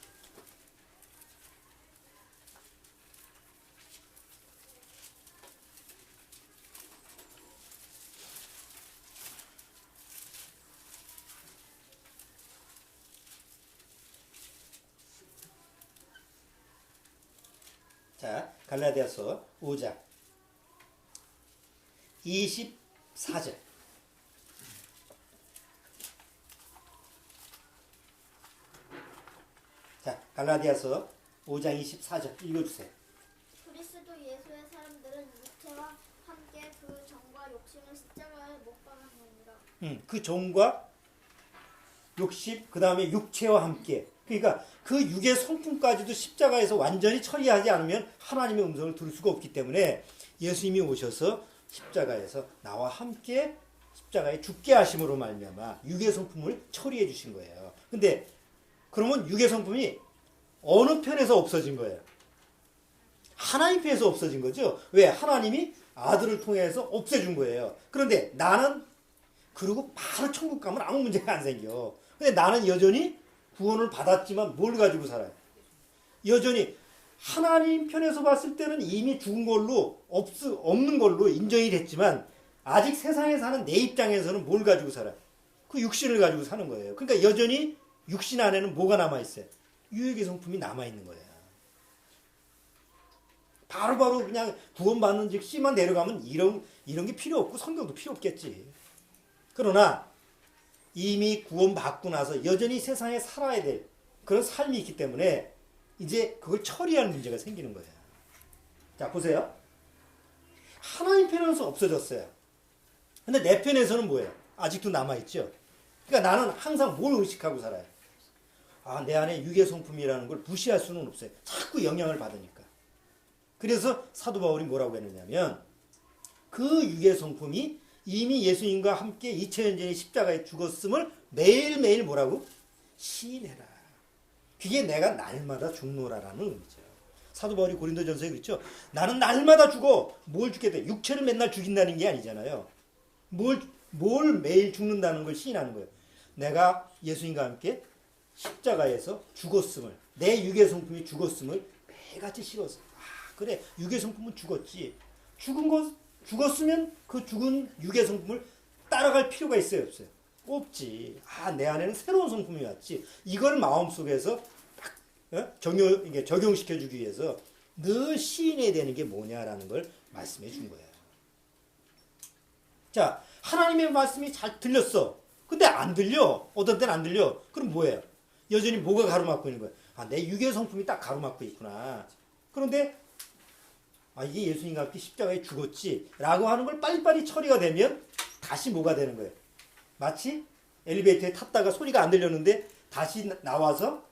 [SPEAKER 1] 자, 갈라디아서 5장 24절. 자, 갈라디아서 5장 24절 읽어주세요.
[SPEAKER 2] 그리스도 예수의 사람들은 육체와 함께 그 정과 욕심을 십자가에 못 박았느니라.
[SPEAKER 1] 그 정과 욕심, 그 다음에 육체와 함께. 그러니까 그 육의 성품까지도 십자가에서 완전히 처리하지 않으면 하나님의 음성을 들을 수가 없기 때문에 예수님이 오셔서 십자가에서 나와 함께 십자가에 죽게 하심으로 말미암아 육의 성품을 처리해 주신 거예요. 근데 그러면 육의 성품이 어느 편에서 없어진 거예요? 하나님 편에서 없어진 거죠. 왜? 하나님이 아들을 통해서 없애준 거예요. 그런데 나는 그리고 바로 천국 가면 아무 문제가 안 생겨. 근데 나는 여전히 구원을 받았지만 뭘 가지고 살아요? 여전히 하나님 편에서 봤을 때는 이미 죽은 걸로 없는 걸로 인정이 됐지만 아직 세상에 사는 내 입장에서는 뭘 가지고 살아요? 그 육신을 가지고 사는 거예요. 그러니까 여전히 육신 안에는 뭐가 남아있어요? 유익의 성품이 남아있는 거예요. 바로바로 그냥 구원받는 즉시만 내려가면 이런 게 필요 없고 성경도 필요 없겠지. 그러나 이미 구원받고 나서 여전히 세상에 살아야 될 그런 삶이 있기 때문에 이제 그걸 처리하는 문제가 생기는 거예요. 자, 보세요. 하나님 편에서 없어졌어요. 근데 내 편에서는 뭐예요? 아직도 남아있죠. 그러니까 나는 항상 뭘 의식하고 살아요? 아, 내 안에 육의 성품이라는 걸 무시할 수는 없어요. 자꾸 영향을 받으니까. 그래서 사도 바울이 뭐라고 했느냐면 그 육의 성품이 이미 예수님과 함께 2000년 전에 십자가에 죽었음을 매일매일 뭐라고? 시인해라. 그게 내가 날마다 죽노라라는 의미죠. 사도 바울이 고린도전서에 그랬죠. 나는 날마다 죽어. 뭘 죽겠다. 육체를 맨날 죽인다는 게 아니잖아요. 뭘 매일 죽는다는 걸 시인하는 거예요. 내가 예수님과 함께 십자가에서 죽었음을, 내 육의 성품이 죽었음을 매일같이 실었어. 아, 그래. 육의 성품은 죽었지. 죽었으면 그 죽은 육의 성품을 따라갈 필요가 있어요, 없어요? 없지. 아, 내 안에는 새로운 성품이 왔지. 이걸 마음속에서 딱 이게 적용시켜주기 위해서 늘 시인해야 되는 게 뭐냐라는 걸 말씀해 준 거예요. 자, 하나님의 말씀이 잘 들렸어. 근데 안 들려. 어떤 때는 안 들려. 그럼 뭐예요? 여전히 뭐가 가로막고 있는 거예요? 아, 내 육의 성품이 딱 가로막고 있구나. 그런데 아, 이게 예수님과 함께 십자가에 죽었지 라고 하는 걸 빨리빨리 처리가 되면 다시 뭐가 되는 거예요? 마치 엘리베이터에 탔다가 소리가 안 들렸는데 다시 나와서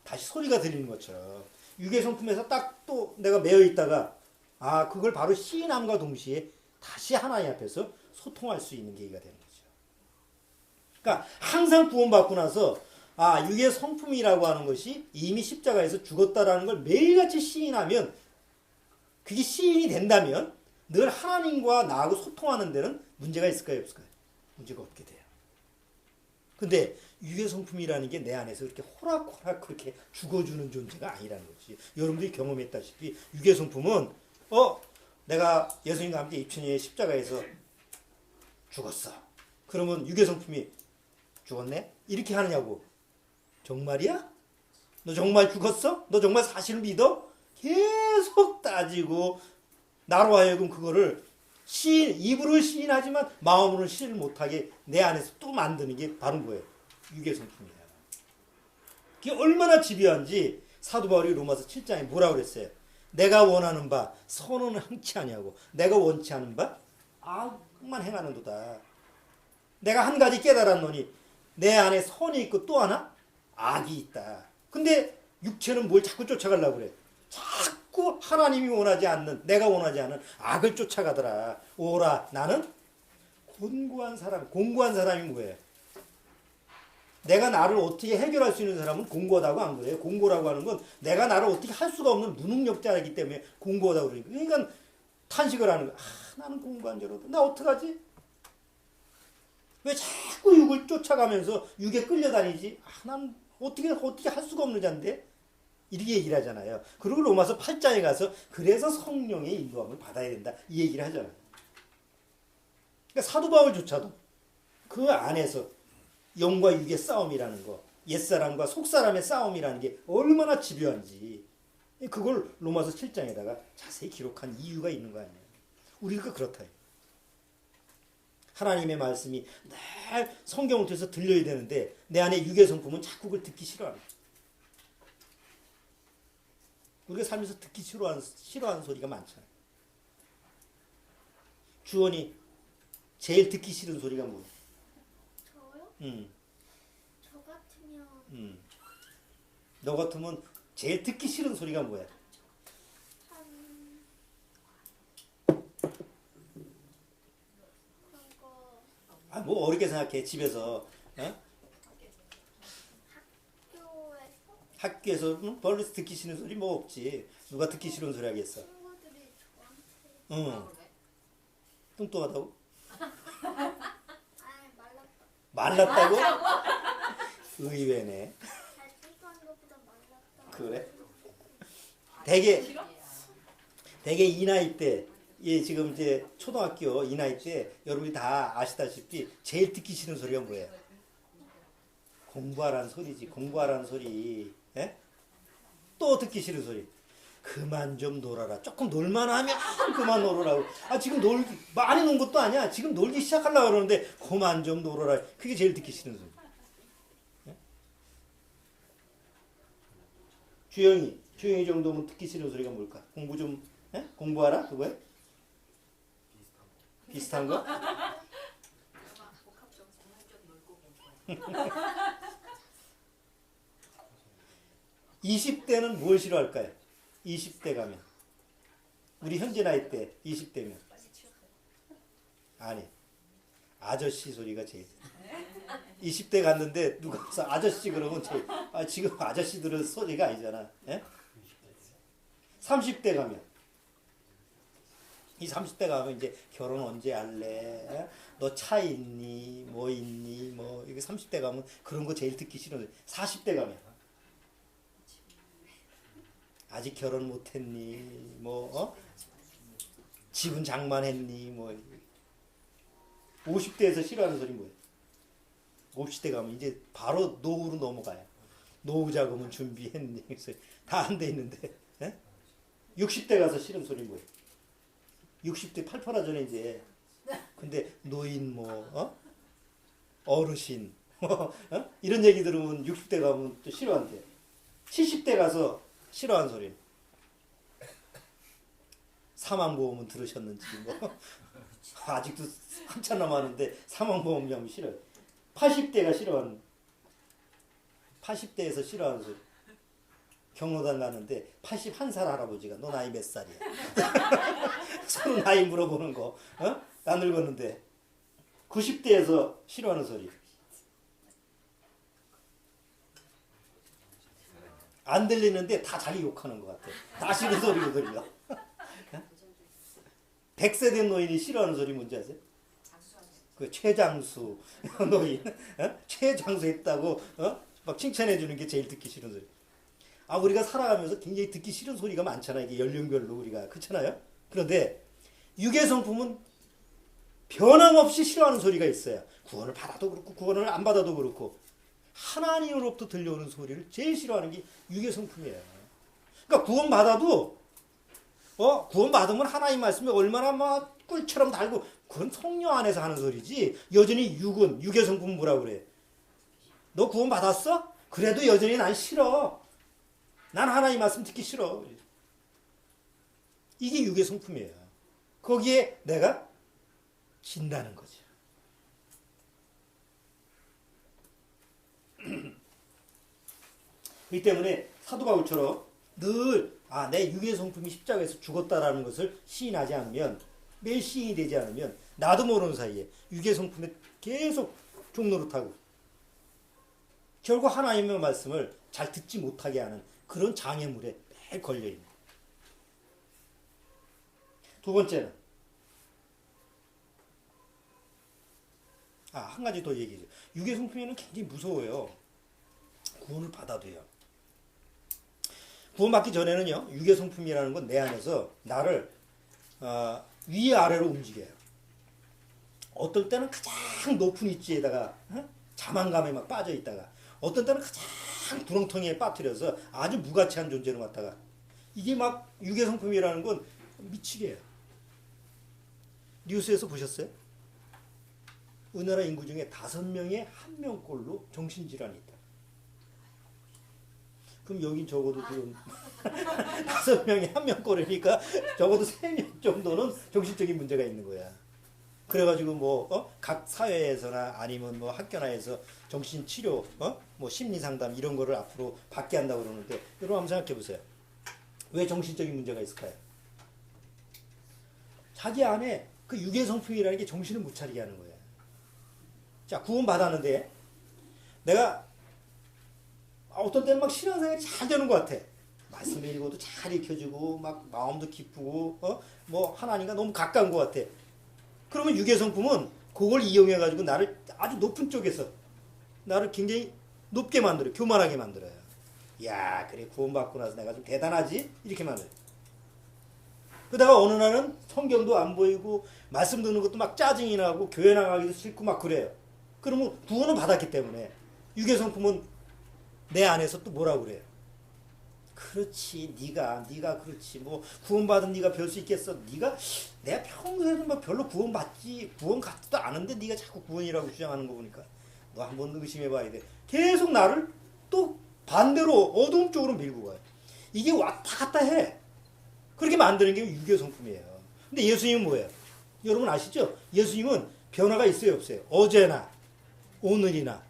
[SPEAKER 1] 다시 소리가 들리는 것처럼 육의 성품에서 딱 또 내가 매여 있다가 아, 그걸 바로 시인함과 동시에 다시 하나님 앞에서 소통할 수 있는 계기가 되는 거죠. 그러니까 항상 구원받고 나서 아, 육의 성품이라고 하는 것이 이미 십자가에서 죽었다라는 걸 매일같이 시인하면 그게 시인이 된다면 늘 하나님과 나하고 소통하는 데는 문제가 있을까요? 없을까요? 문제가 없게 돼요. 근데 육의 성품이라는 게 내 안에서 그렇게 호락호락 그렇게 죽어주는 존재가 아니라는 거지. 여러분들이 경험했다시피 육의 성품은 내가 예수님과 함께 입천의 십자가에서 죽었어. 그러면 육의 성품이 죽었네? 이렇게 하느냐고. 정말이야? 너 정말 죽었어? 너 정말 사실을 믿어? 계속 따지고 나로 하여금 그거를 입으로 시인하지만 마음으로는 시인을 못하게 내 안에서 또 만드는 게 바로 뭐예요? 육의 성품이야. 그게 얼마나 집요한지 사도 바울이 로마서 7장에 뭐라고 그랬어요? 내가 원하는 바 선은 행치 아니하고 내가 원치 않은 바 악만 행하는도다. 내가 한 가지 깨달았노니 내 안에 선이 있고 또 하나 악이 있다. 근데 육체는 뭘 자꾸 쫓아가려고 그래? 자꾸 하나님이 원하지 않는, 내가 원하지 않는 악을 쫓아가더라. 오라, 나는 공고한 사람이 뭐예요? 내가 나를 어떻게 해결할 수 있는 사람은 공고하다고 안 그래요. 공고라고 하는 건 내가 나를 어떻게 할 수가 없는 무능력자이기 때문에 공고하다고 그러니까. 그러니까 탄식을 하는 거야. 아, 나는 공고한 자로다. 나 어떡하지? 왜 자꾸 육을 쫓아가면서 육에 끌려다니지? 아, 난 어떻게 할 수가 없는 자인데? 이렇게 얘기를 하잖아요. 그리고 로마서 8장에 가서 그래서 성령의 인도함을 받아야 된다. 이 얘기를 하잖아요. 그러니까 사도 바울조차도 그 안에서 영과 육의 싸움이라는 거, 옛사람과 속사람의 싸움이라는 게 얼마나 집요한지 그걸 로마서 7장에다가 자세히 기록한 이유가 있는 거 아니에요. 우리가 그렇다. 하나님의 말씀이 늘 성경을 통해서 들려야 되는데 내 안에 육의 성품은 자꾸 그걸 듣기 싫어하는 거예요. 우리가 살면서 듣기 싫어하는 소리가 많잖아요. 주원이 제일 듣기 싫은 소리가 뭐예요?
[SPEAKER 2] 저요? 저 같으면
[SPEAKER 1] 너 같으면 제일 듣기 싫은 소리가 뭐야? 아, 뭐 어렵게 생각해. 집에서 학교에서 별로 듣기 싫은 소리 뭐 없지. 누가 듣기 싫은 소리 하겠어?
[SPEAKER 2] 친구들이 저한테
[SPEAKER 1] 뚱뚱하다고?
[SPEAKER 2] 아니 말랐다.
[SPEAKER 1] 말랐다고? 의외네.
[SPEAKER 2] 잘생긴 것보다 말랐다.
[SPEAKER 1] 그래? 되게 이 나이 때, 지금 이제 초등학교 이 나이 때 여러분이 다 아시다시피 제일 듣기 싫은 소리가 뭐예요? 공부하라는 소리지. 공부하라는 소리. 예? 또 듣기 싫은 소리. 그만 좀 놀아라. 조금 놀만 하면 그만 놀으라고. 아, 지금 많이 논 것도 아니야. 지금 놀기 시작하려고 그러는데 그만 좀 놀아라. 그게 제일 듣기 싫은 소리. 예? 주영이 정도면 듣기 싫은 소리가 뭘까? 공부 좀, 공부하라? 그거야? 비슷한 거? 20대는 뭘 싫어할까요? 20대 가면. 우리 현재 나이 때 20대면. 아니, 아저씨 소리가 제일. 20대 갔는데 누가 와서 아저씨 그러면 제일. 지금 아저씨들은 소리가 아니잖아. 예? 30대 가면. 이 30대 가면 이제 결혼 언제 할래? 너 차 있니? 뭐 있니? 뭐 이게 30대 가면 그런 거 제일 듣기 싫은. 40대 가면 아직 결혼 못 했니? 뭐 집은 장만했니? 뭐 50대에서 싫어하는 소리 뭐예요? 50대 가면 이제 바로 노후로 넘어가요. 노후 자금은 준비했니? 다 안 돼 있는데. 예? 60대 가서 싫은 소리 뭐예요? 60대 8%잖아요 이제. 근데 노인 어르신 이런 얘기 들으면 60대 가면 또 싫어한대. 70대 가서 싫어하는 소리. 사망보험은 들으셨는지 아직도 한참 남았는데 사망보험이 하면 싫어요. 80대가 싫어하는 80대에서 싫어하는 소리. 경로당 가는데 81살 할아버지가 너 나이 몇 살이야? 서로 나이 물어보는 거. 나 늙었는데 90대에서 싫어하는 소리. 안 들리는데 다 자기 욕하는 것 같아. 다 싫은 소리로 들려. 100세 된 노인이 싫어하는 소리 뭔지 아세요? 그 최장수 노인. 최장수 했다고 막 칭찬해 주는 게 제일 듣기 싫은 소리. 우리가 살아가면서 굉장히 듣기 싫은 소리가 많잖아요. 이게 연령별로 우리가. 그렇잖아요? 그런데 유괴성품은 변함없이 싫어하는 소리가 있어요. 구원을 받아도 그렇고 구원을 안 받아도 그렇고 하나님으로부터 들려오는 소리를 제일 싫어하는 게 유괴성품이에요. 그러니까 구원 받아도 구원 받으면 하나님 말씀이 얼마나 막 꿀처럼 달고 그건 성령 안에서 하는 소리지. 여전히 유괴성품은 뭐라 그래? 너 구원 받았어? 그래도 여전히 난 싫어. 난 하나님 말씀 듣기 싫어. 이게 유괴성품이에요. 거기에 내가 진다는 거죠. 이 때문에 사도 바울처럼 늘 내 유괴성품이 십자가에서 죽었다라는 것을 시인하지 않으면, 매일 시인이 되지 않으면 나도 모르는 사이에 유괴성품에 계속 종노릇하고 결국 하나님의 말씀을 잘 듣지 못하게 하는 그런 장애물에 매일 걸려있는. 두 번째는 한 가지 더 얘기해줘. 유괴성품에는 굉장히 무서워요. 구원을 받아도요. 구원받기 전에는요, 유괴성품이라는 건 내 안에서 나를 위아래로 움직여요. 어떨 때는 가장 높은 위치에다가 자만감에 막 빠져 있다가, 어떤 때는 가장 구렁텅이에 빠뜨려서 아주 무가치한 존재로 갔다가, 이게 막 유괴성품이라는 건 미치게 해요. 뉴스에서 보셨어요? 우리나라 인구 중에 5명에 1명꼴로 정신질환이 있다. 그럼 여긴 적어도 그런 5명에 1명꼴이니까 적어도 3명 정도는 정신적인 문제가 있는 거야. 그래가지고 각 사회에서나 아니면 학교나에서 정신치료, 심리상담 이런 거를 앞으로 받게 한다고 그러는데, 여러분 한번 생각해 보세요. 왜 정신적인 문제가 있을까요? 자기 안에 그 유괴성품이라는 게 정신을 못 차리게 하는 거예요. 자, 구원 받았는데 내가 어떤 때는 막 신앙생활이 잘 되는 것 같아. 말씀 읽어도 잘 익혀주고 막 마음도 기쁘고 하나님과 너무 가까운 것 같아. 그러면 유괴성품은 그걸 이용해가지고 나를 아주 높은 쪽에서 나를 굉장히 높게 만들어요. 교만하게 만들어요. 야, 그래 구원받고 나서 내가 좀 대단하지? 이렇게 만들어요. 그러다가 어느 날은 성경도 안 보이고 말씀 듣는 것도 막 짜증이 나고 교회 나가기도 싫고 막 그래요. 그러면 구원은 받았기 때문에 유괴성품은 내 안에서 또 뭐라고 그래요? 그렇지, 네가 그렇지, 구원받은 네가 별 수 있겠어. 내가 평소에도 별로 구원 같지도 않은데 네가 자꾸 구원이라고 주장하는 거 보니까 너 한번 의심해봐야 돼. 계속 나를 또 반대로 어두운 쪽으로 밀고 가요. 이게 왔다 갔다 해. 그렇게 만드는 게 유괴성품이에요. 근데 예수님은 뭐예요? 여러분 아시죠? 예수님은 변화가 있어요, 없어요? 어제나 오늘이나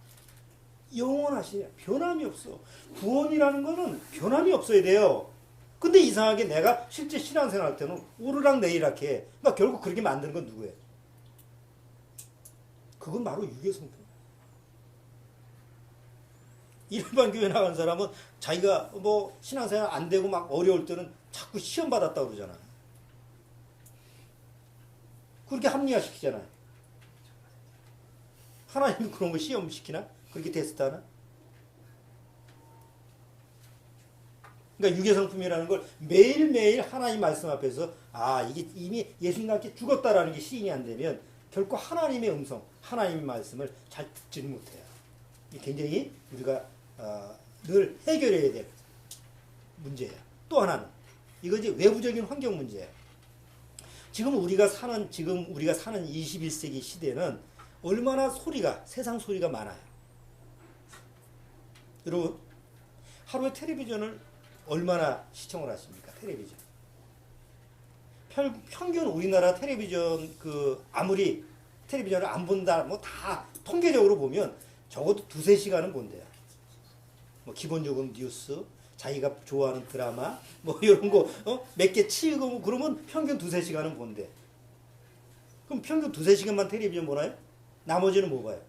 [SPEAKER 1] 영원하시냐. 변함이 없어. 구원이라는 거는 변함이 없어야 돼요. 근데 이상하게 내가 실제 신앙생활 할 때는 오르락내리락 해. 그러니까 결국 그렇게 만드는 건 누구예요? 그건 바로 유괴성품. 일반 교회 나간 사람은 자기가 신앙생활 안 되고 막 어려울 때는 자꾸 시험 받았다고 그러잖아. 그렇게 합리화시키잖아요. 하나님이 그런 거 시험 시키나? 그렇게 테스트 하나? 그러니까 유괴성품이라는 걸 매일매일 하나님 말씀 앞에서 이게 이미 예수님과 함께 죽었다라는 게 시인이 안 되면 결코 하나님의 음성, 하나님의 말씀을 잘 듣지는 못해요. 이게 굉장히 우리가 늘 해결해야 될 문제예요. 또 하나는 이거 이제 외부적인 환경 문제예요. 지금 우리가 사는 21세기 시대는 얼마나 세상 소리가 많아요. 여러분, 하루에 텔레비전을 얼마나 시청을 하십니까? 텔레비전. 평균 우리나라 텔레비전 아무리 텔레비전을 안 본다 뭐 다 통계적으로 보면 적어도 2-3시간은 본대요. 뭐 기본적으로 뉴스, 자기가 좋아하는 드라마 뭐 이런 거 몇 개 치고 그러면 평균 2-3시간은 본대. 그럼 평균 2-3시간만 텔레비전 보나요? 나머지는 뭐 봐요?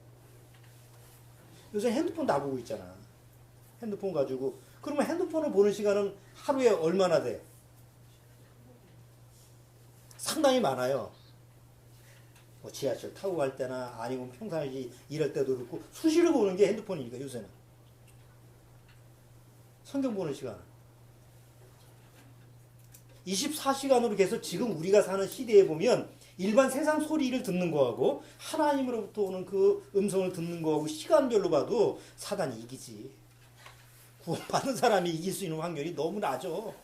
[SPEAKER 1] 요새 핸드폰 다 보고 있잖아. 핸드폰 가지고. 그러면 핸드폰을 보는 시간은 하루에 얼마나 돼? 상당히 많아요. 뭐 지하철 타고 갈 때나 아니면 평상시 일할 때도 그렇고 수시로 보는 게 핸드폰이니까 요새는. 성경 보는 시간은 24시간으로 계속 지금 우리가 사는 시대에 보면 일반 세상 소리를 듣는 거하고 하나님으로부터 오는 그 음성을 듣는 거하고 시간별로 봐도 사단이 이기지. 구원받은 사람이 이길 수 있는 확률이 너무 낮죠.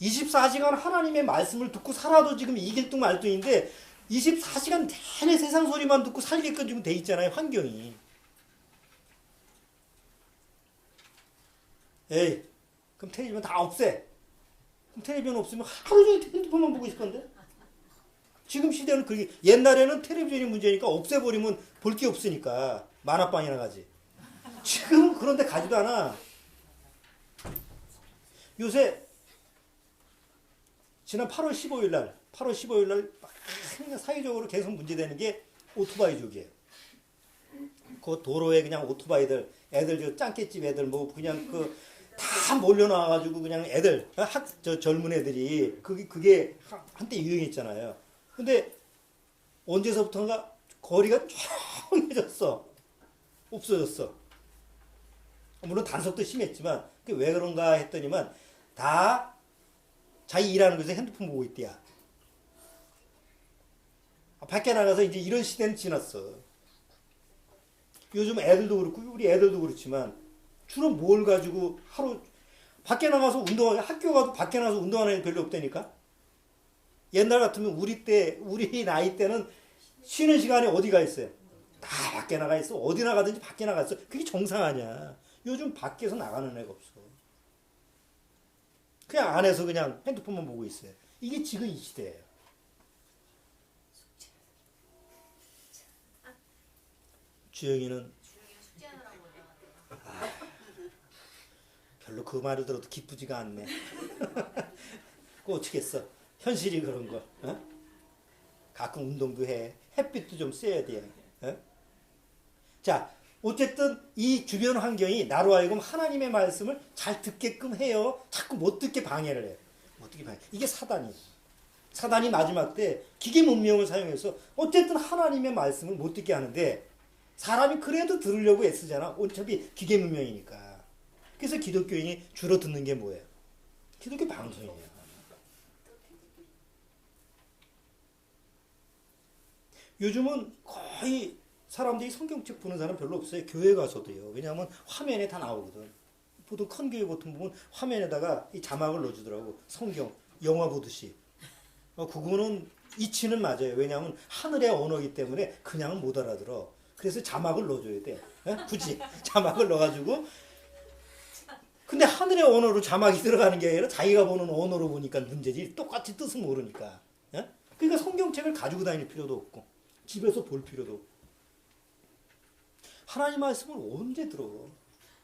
[SPEAKER 1] 24시간 하나님의 말씀을 듣고 살아도 지금 이길 둥 말 둥인데 24시간 내내 세상 소리만 듣고 살게끔 지금 돼 있잖아요. 환경이. 에이, 그럼 텔레비전 다 없애. 그럼 텔레비전 없으면 하루 종일 핸드폰만 보고 있을 건데? 지금 시대는 그게, 옛날에는 텔레비전이 문제니까 없애버리면 볼 게 없으니까 만화방이나 가지. 지금은 그런데 가지도 않아. 요새 지난 8월 15일 날 사회적으로 계속 문제되는 게 오토바이족이에요. 그 도로에 그냥 오토바이들, 애들 저 짱깨집 애들 뭐 그냥 다 몰려나와가지고 그냥 애들, 젊은 애들이 그게 한때 유행했잖아요. 근데 언제서부터인가 거리가 조용해졌어. 없어졌어. 물론 단속도 심했지만 그게 왜 그런가 했더니만 다 자기 일하는 곳에서 핸드폰 보고 있대야. 밖에 나가서 이제 이런 시대는 지났어. 요즘 애들도 그렇고 우리 애들도 그렇지만 주로 뭘 가지고 하루 밖에 나가서 학교 가도 밖에 나가서 운동하는 애들 별로 없다니까. 옛날 같으면 우리 나이 때는 쉬는 시간에 어디가 있어요? 다 밖에 나가 있어. 어디 나가든지 밖에 나가 있어. 그게 정상 아니야. 요즘 밖에서 나가는 애가 없어. 그냥 안에서 그냥 핸드폰만 보고 있어요. 이게 지금 이 시대예요. 주영이는 별로 그 말을 들어도 기쁘지가 않네. 그거 어떻게 했어? 현실이 그런 거. 어? 가끔 운동도 해. 햇빛도 좀 쐬야 돼. 어? 자, 어쨌든 이 주변 환경이 나로 하여금 하나님의 말씀을 잘 듣게끔 해요. 자꾸 못 듣게 방해를 해요. 못 듣게 방해. 이게 사단이에요. 사단이 마지막 때 기계 문명을 사용해서 어쨌든 하나님의 말씀을 못 듣게 하는데 사람이 그래도 들으려고 애쓰잖아. 어차피 기계 문명이니까. 그래서 기독교인이 주로 듣는 게 뭐예요? 기독교 방송이에요. 요즘은 거의 사람들이 성경책 보는 사람 별로 없어요. 교회 가서도요. 왜냐하면 화면에 다 나오거든. 보통 큰 교회 보통 보면 화면에다가 이 자막을 넣어주더라고. 성경, 영화 보듯이. 그거는 이치는 맞아요. 왜냐하면 하늘의 언어이기 때문에 그냥은 못 알아들어. 그래서 자막을 넣어줘야 돼. 굳이 자막을 넣어가지고. 근데 하늘의 언어로 자막이 들어가는 게 아니라 자기가 보는 언어로 보니까 문제지. 똑같이 뜻은 모르니까. 그러니까 성경책을 가지고 다닐 필요도 없고 집에서 볼 필요도 없고. 하나님 말씀을 언제 들어?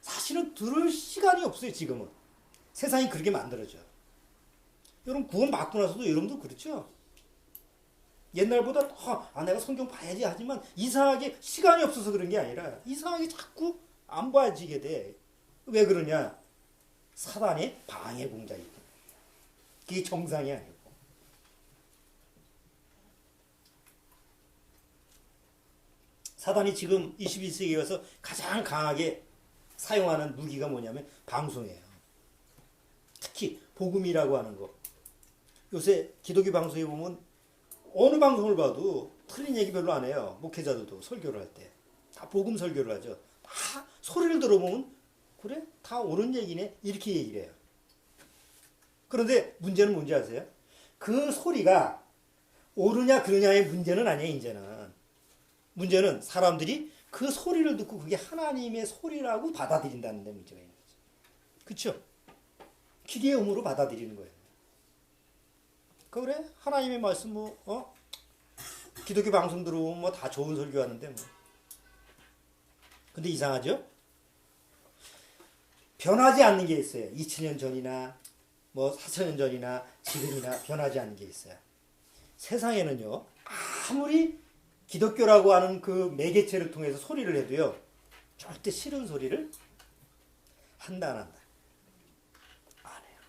[SPEAKER 1] 사실은 들을 시간이 없어요. 지금은. 세상이 그렇게 만들어져. 여러분 구원 받고 나서도 여러분도 그렇죠? 옛날보다 더 내가 성경 봐야지 하지만 이상하게 시간이 없어서 그런 게 아니라 이상하게 자꾸 안 봐지게 돼. 왜 그러냐? 사단의 방해 공작이고. 그게 정상이 아니고. 사단이 지금 21세기에 와서 가장 강하게 사용하는 무기가 뭐냐면 방송이에요. 특히 복음이라고 하는 거. 요새 기독교 방송에 보면 어느 방송을 봐도 틀린 얘기 별로 안 해요. 목회자들도 설교를 할 때. 다 복음 설교를 하죠. 다 소리를 들어보면 그래? 다 옳은 얘기네? 이렇게 얘기를 해요. 그런데 문제는 뭔지 아세요? 그 소리가 옳으냐 그르냐의 문제는 아니에요. 이제는. 문제는 사람들이 그 소리를 듣고 그게 하나님의 소리라고 받아들인다는 데 문제가 있는 거죠. 그렇죠? 기대의 의무로 받아들이는 거예요. 그래? 하나님의 말씀 기독교 방송 들어오면 뭐 다 좋은 설교하는데 뭐. 근데 이상하죠? 변하지 않는 게 있어요. 2000년 전이나 뭐 4000년 전이나 지금이나 변하지 않는 게 있어요. 세상에는요. 아무리 기독교라고 하는 그 매개체를 통해서 소리를 해도요. 절대 싫은 소리를 한다 안 한다. 안 해요.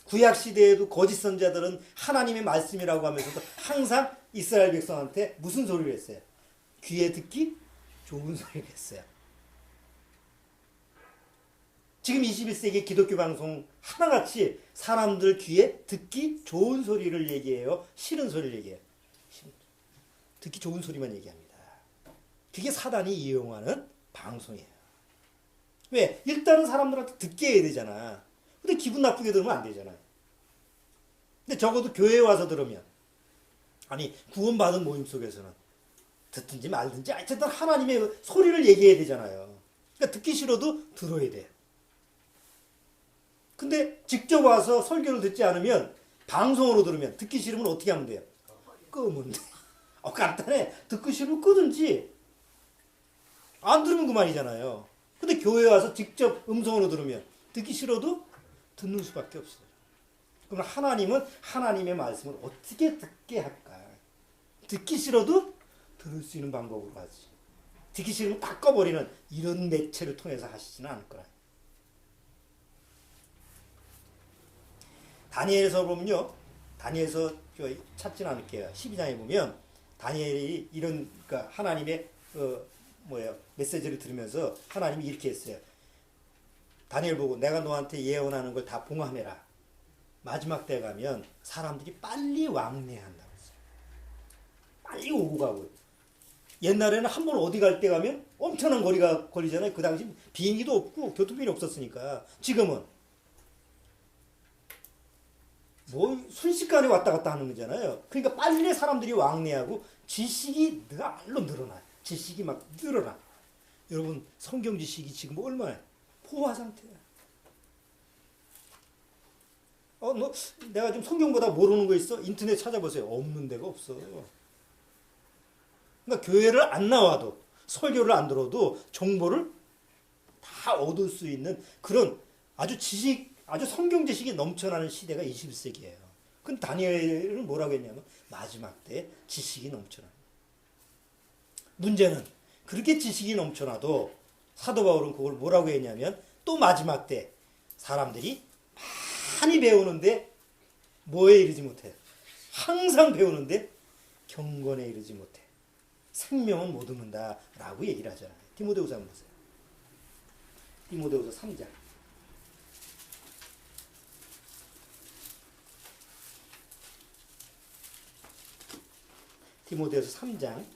[SPEAKER 1] 구약 시대에도 거짓 선자들은 하나님의 말씀이라고 하면서도 항상 이스라엘 백성한테 무슨 소리를 했어요? 귀에 듣기 좋은 소리를 했어요. 지금 21세기 기독교 방송 하나같이 사람들 귀에 듣기 좋은 소리를 얘기해요? 싫은 소리를 얘기해요? 듣기 좋은 소리만 얘기합니다. 그게 사단이 이용하는 방송이에요. 왜? 일단은 사람들한테 듣게 해야 되잖아. 근데 기분 나쁘게 들으면 안 되잖아요. 근데 적어도 교회에 와서 들으면, 아니 구원받은 모임 속에서는 듣든지 말든지 어쨌든 하나님의 소리를 얘기해야 되잖아요. 그러니까 듣기 싫어도 들어야 돼요. 근데 직접 와서 설교를 듣지 않으면 방송으로 들으면 듣기 싫으면 어떻게 하면 돼요? 끄면 돼. 간단해. 듣기 싫으면 끄든지 안 들으면 그만이잖아요. 근데 교회 와서 직접 음성으로 들으면 듣기 싫어도 듣는 수밖에 없어요. 그럼 하나님은 하나님의 말씀을 어떻게 듣게 할까? 듣기 싫어도 들을 수 있는 방법으로 하지. 듣기 싫으면 다 꺼버리는 이런 매체를 통해서 하시지는 않을 거라. 다니엘에서 보면요. 다니엘에서 찾지는 않을게요. 12장에 보면 다니엘이 이런 그러니까 하나님의 메시지를 들으면서 하나님이 이렇게 했어요. 다니엘 보고 내가 너한테 예언하는 걸 다 봉함해라. 마지막 때 가면 사람들이 빨리 왕래한다고 했어요. 빨리 오고 가고. 옛날에는 한 번 어디 갈 때 가면 엄청난 거리가 걸리잖아요. 그 당시 비행기도 없고 교통편이 없었으니까. 지금은 뭐 순식간에 왔다 갔다 하는 거잖아요. 그러니까 빨리 사람들이 왕래하고 지식이 날로 늘어나요. 지식이 막 늘어나. 여러분 성경 지식이 지금 얼마나 포화 상태야. 너 내가 좀 성경보다 모르는 거 있어? 인터넷 찾아보세요. 없는 데가 없어. 그러니까 교회를 안 나와도 설교를 안 들어도 정보를 다 얻을 수 있는 그런 아주 성경 지식이 넘쳐나는 시대가 21세기예요. 근데 다니엘은 뭐라고 했냐면 마지막 때 지식이 넘쳐나. 문제는 그렇게 지식이 넘쳐나도 사도 바울은 그걸 뭐라고 했냐면 또 마지막 때 사람들이 많이 배우는데 뭐에 이르지 못해. 항상 배우는데 경건에 이르지 못해. 생명은 못 얻는다라고 얘기를 하잖아요. 디모데후서 한번 보세요. 디모데후서 3장. 디모데후서 3장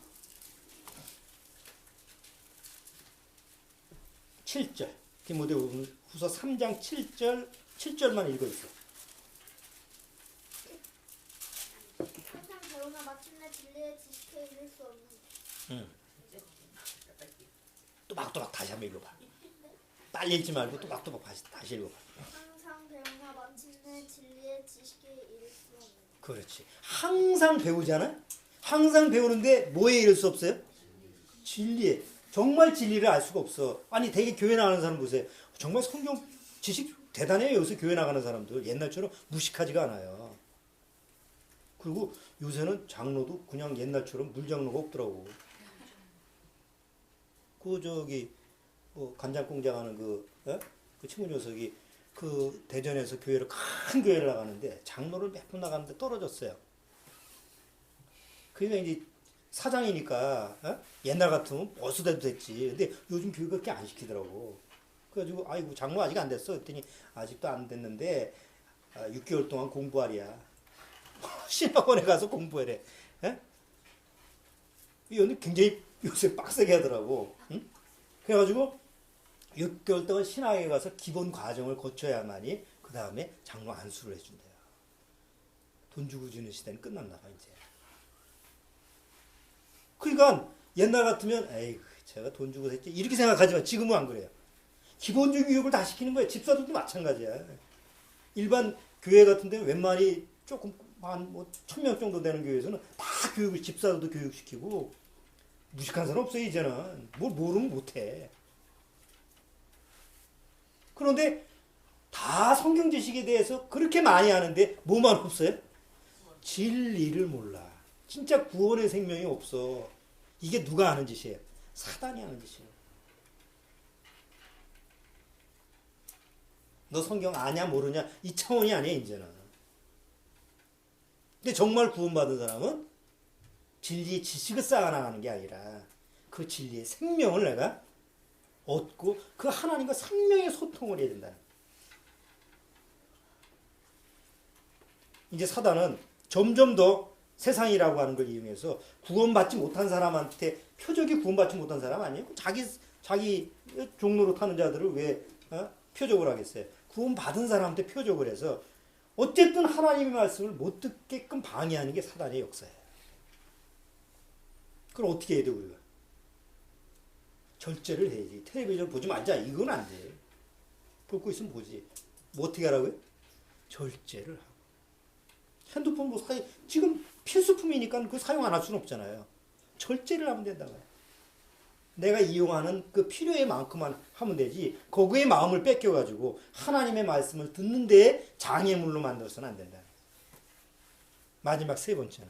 [SPEAKER 1] 7절. 디모데후서 3장 7절만 읽어주세요.
[SPEAKER 2] 항상 배우나 마침내 진리의 지식에 이를 수 없는.
[SPEAKER 1] 또박또박 다시 한번 읽어봐. 빨리 읽지 말고 또박또박 다시 읽어봐.
[SPEAKER 2] 항상 배우나 마침내 진리의 지식에 이를 수 없는.
[SPEAKER 1] 그렇지. 항상 배우잖아. 항상 배우는데 뭐에 이를 수 없어요? 진리에. 정말 진리를 알 수가 없어. 아니 되게 교회 나가는 사람 보세요. 정말 성경 지식 대단해요. 요새 교회 나가는 사람들. 옛날처럼 무식하지가 않아요. 그리고 요새는 장로도 그냥 옛날처럼 물장로가 없더라고. 간장 공장하는 그 친구 녀석이 그 대전에서 큰 교회를 나가는데 장로를 몇 번 나가는데 떨어졌어요. 그러니까 이제 사장이니까 옛날 같으면 버스대도 됐지. 근데 요즘 교육 그렇게 안 시키더라고. 그래가지고 아이고 장로 아직 안 됐어. 그랬더니 아직도 안 됐는데 6개월 동안 공부하랴. 신학원에 가서 공부해래. 예? 이건 굉장히 요새 빡세게 하더라고. 응? 그래가지고 6개월 동안 신학에 가서 기본 과정을 거쳐야만이 그 다음에 장로 안수를 해준대요. 돈 주고 주는 시대는 끝났나 봐 이제. 그러니까 옛날 같으면 에이 제가 돈 주고 했지 이렇게 생각하지만 지금은 안 그래요. 기본적인 교육을 다 시키는 거예요. 집사들도 마찬가지야. 일반 교회 같은 데는 웬만히 조금 한 뭐 1000명 정도 되는 교회에서는 다 교육을 집사들도 교육시키고 무식한 사람 없어요 이제는. 뭘 모르면 못해. 그런데 다 성경 지식에 대해서 그렇게 많이 하는데 뭐만 없어요? 진리를 몰라. 진짜 구원의 생명이 없어. 이게 누가 하는 짓이에요? 사단이 하는 짓이에요. 너 성경 아냐 모르냐 이 차원이 아니야 이제는. 근데 정말 구원받은 사람은 진리의 지식을 쌓아나가는 게 아니라 그 진리의 생명을 내가 얻고 그 하나님과 생명의 소통을 해야 된다. 이제 사단은 점점 더 세상이라고 하는 걸 이용해서 구원받지 못한 사람한테 표적이 구원받지 못한 사람 아니에요? 자기 종로로 타는 자들을 왜 표적을 하겠어요? 구원받은 사람한테 표적을 해서 어쨌든 하나님의 말씀을 못 듣게끔 방해하는 게 사단의 역사예요. 그럼 어떻게 해야 돼 우리가? 절제를 해야지. 텔레비전 보지 말자. 이건 안 돼. 볼 거 있으면 보지. 뭐 어떻게 하라고요? 절제를 하고. 핸드폰 뭐 지금 필수품이니까 그 사용 안 할 수는 없잖아요. 절제를 하면 된다고요. 내가 이용하는 그 필요의 만큼만 하면 되지 거기에 마음을 뺏겨가지고 하나님의 말씀을 듣는 데에 장애물로 만들어서는 안 된다. 마지막 세 번째는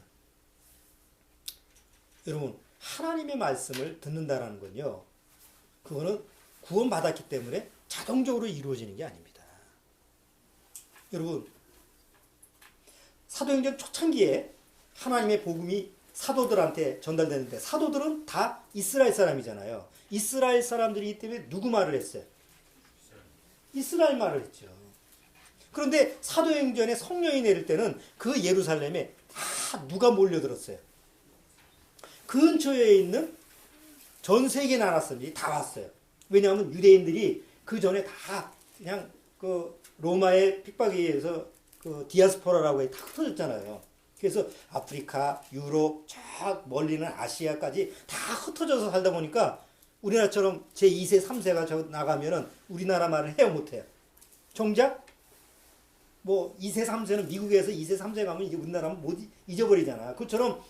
[SPEAKER 1] 여러분 하나님의 말씀을 듣는다라는 건요. 그거는 구원받았기 때문에 자동적으로 이루어지는 게 아닙니다. 여러분 사도행전 초창기에 하나님의 복음이 사도들한테 전달되는데 사도들은 다 이스라엘 사람이잖아요. 이스라엘 사람들이기 때문에 누구 말을 했어요? 이스라엘 말을 했죠. 그런데 사도행전에 성령이 내릴 때는 그 예루살렘에 다 누가 몰려들었어요? 근처에 있는 전 세계 나라 사람들이 다 왔어요. 왜냐하면 유대인들이 그 전에 다 그냥 그 로마의 핍박에 의해서 그 디아스포라라고 다 흩어졌잖아요. 그래서 아프리카, 유럽, 저 멀리는 아시아까지 다 흩어져서 살다 보니까 우리나라처럼 제2세, 3세가 저 나가면은 우리나라 말을 해요, 못해요. 정작 뭐 2세, 3세는 미국에서 2세, 3세 가면 이제 우리나라는 못 잊어버리잖아. 그처럼